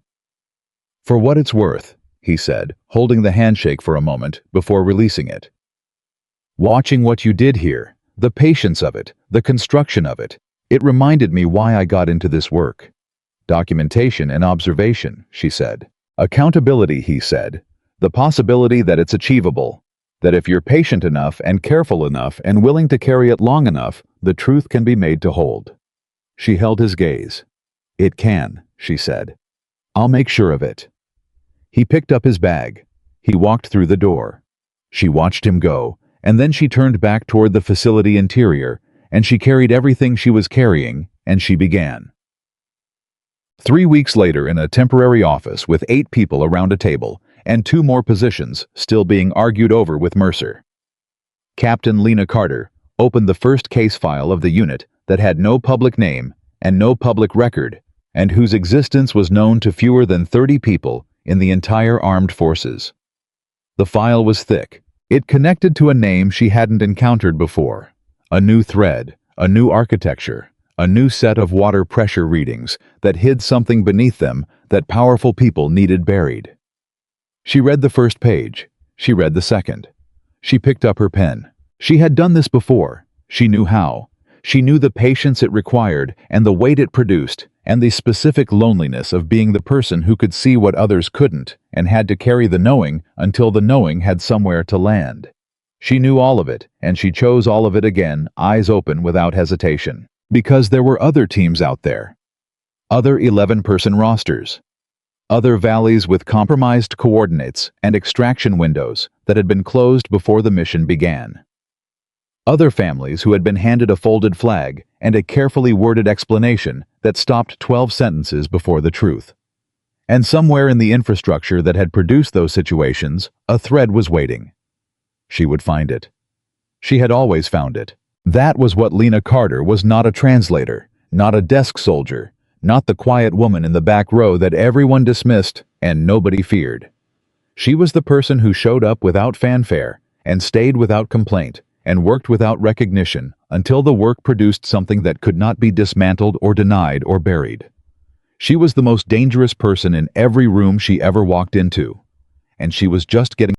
"For what it's worth," he said, holding the handshake for a moment before releasing it. "Watching what you did here, the patience of it, the construction of it, it reminded me why I got into this work. Documentation and observation," she said. "Accountability," he said. "The possibility that it's achievable. That if you're patient enough and careful enough and willing to carry it long enough, the truth can be made to hold." She held his gaze. "It can," she said. "I'll make sure of it." He picked up his bag. He walked through the door. She watched him go, and then she turned back toward the facility interior, and she carried everything she was carrying, and she began. 3 weeks later, in a temporary office with 8 people around a table, and 2 more positions still being argued over with Mercer, Captain Lena Carter opened the first case file of the unit that had no public name and no public record, and whose existence was known to fewer than 30 people in the entire armed forces. The file was thick. It connected to a name she hadn't encountered before, a new thread, a new architecture, a new set of water pressure readings that hid something beneath them that powerful people needed buried. She read the first page. She read the second. She picked up her pen. She had done this before. She knew how. She knew the patience it required and the weight it produced and the specific loneliness of being the person who could see what others couldn't and had to carry the knowing until the knowing had somewhere to land. She knew all of it, and she chose all of it again, eyes open without hesitation. Because there were other teams out there. Other 11-person rosters. Other valleys with compromised coordinates and extraction windows that had been closed before the mission began. Other families who had been handed a folded flag and a carefully worded explanation that stopped 12 sentences before the truth. And somewhere in the infrastructure that had produced those situations, a thread was waiting. She would find it. She had always found it. That was what Lena Carter was, not a translator, not a desk soldier, not the quiet woman in the back row that everyone dismissed and nobody feared. She was the person who showed up without fanfare and stayed without complaint and worked without recognition until the work produced something that could not be dismantled or denied or buried. She was the most dangerous person in every room she ever walked into, and she was just getting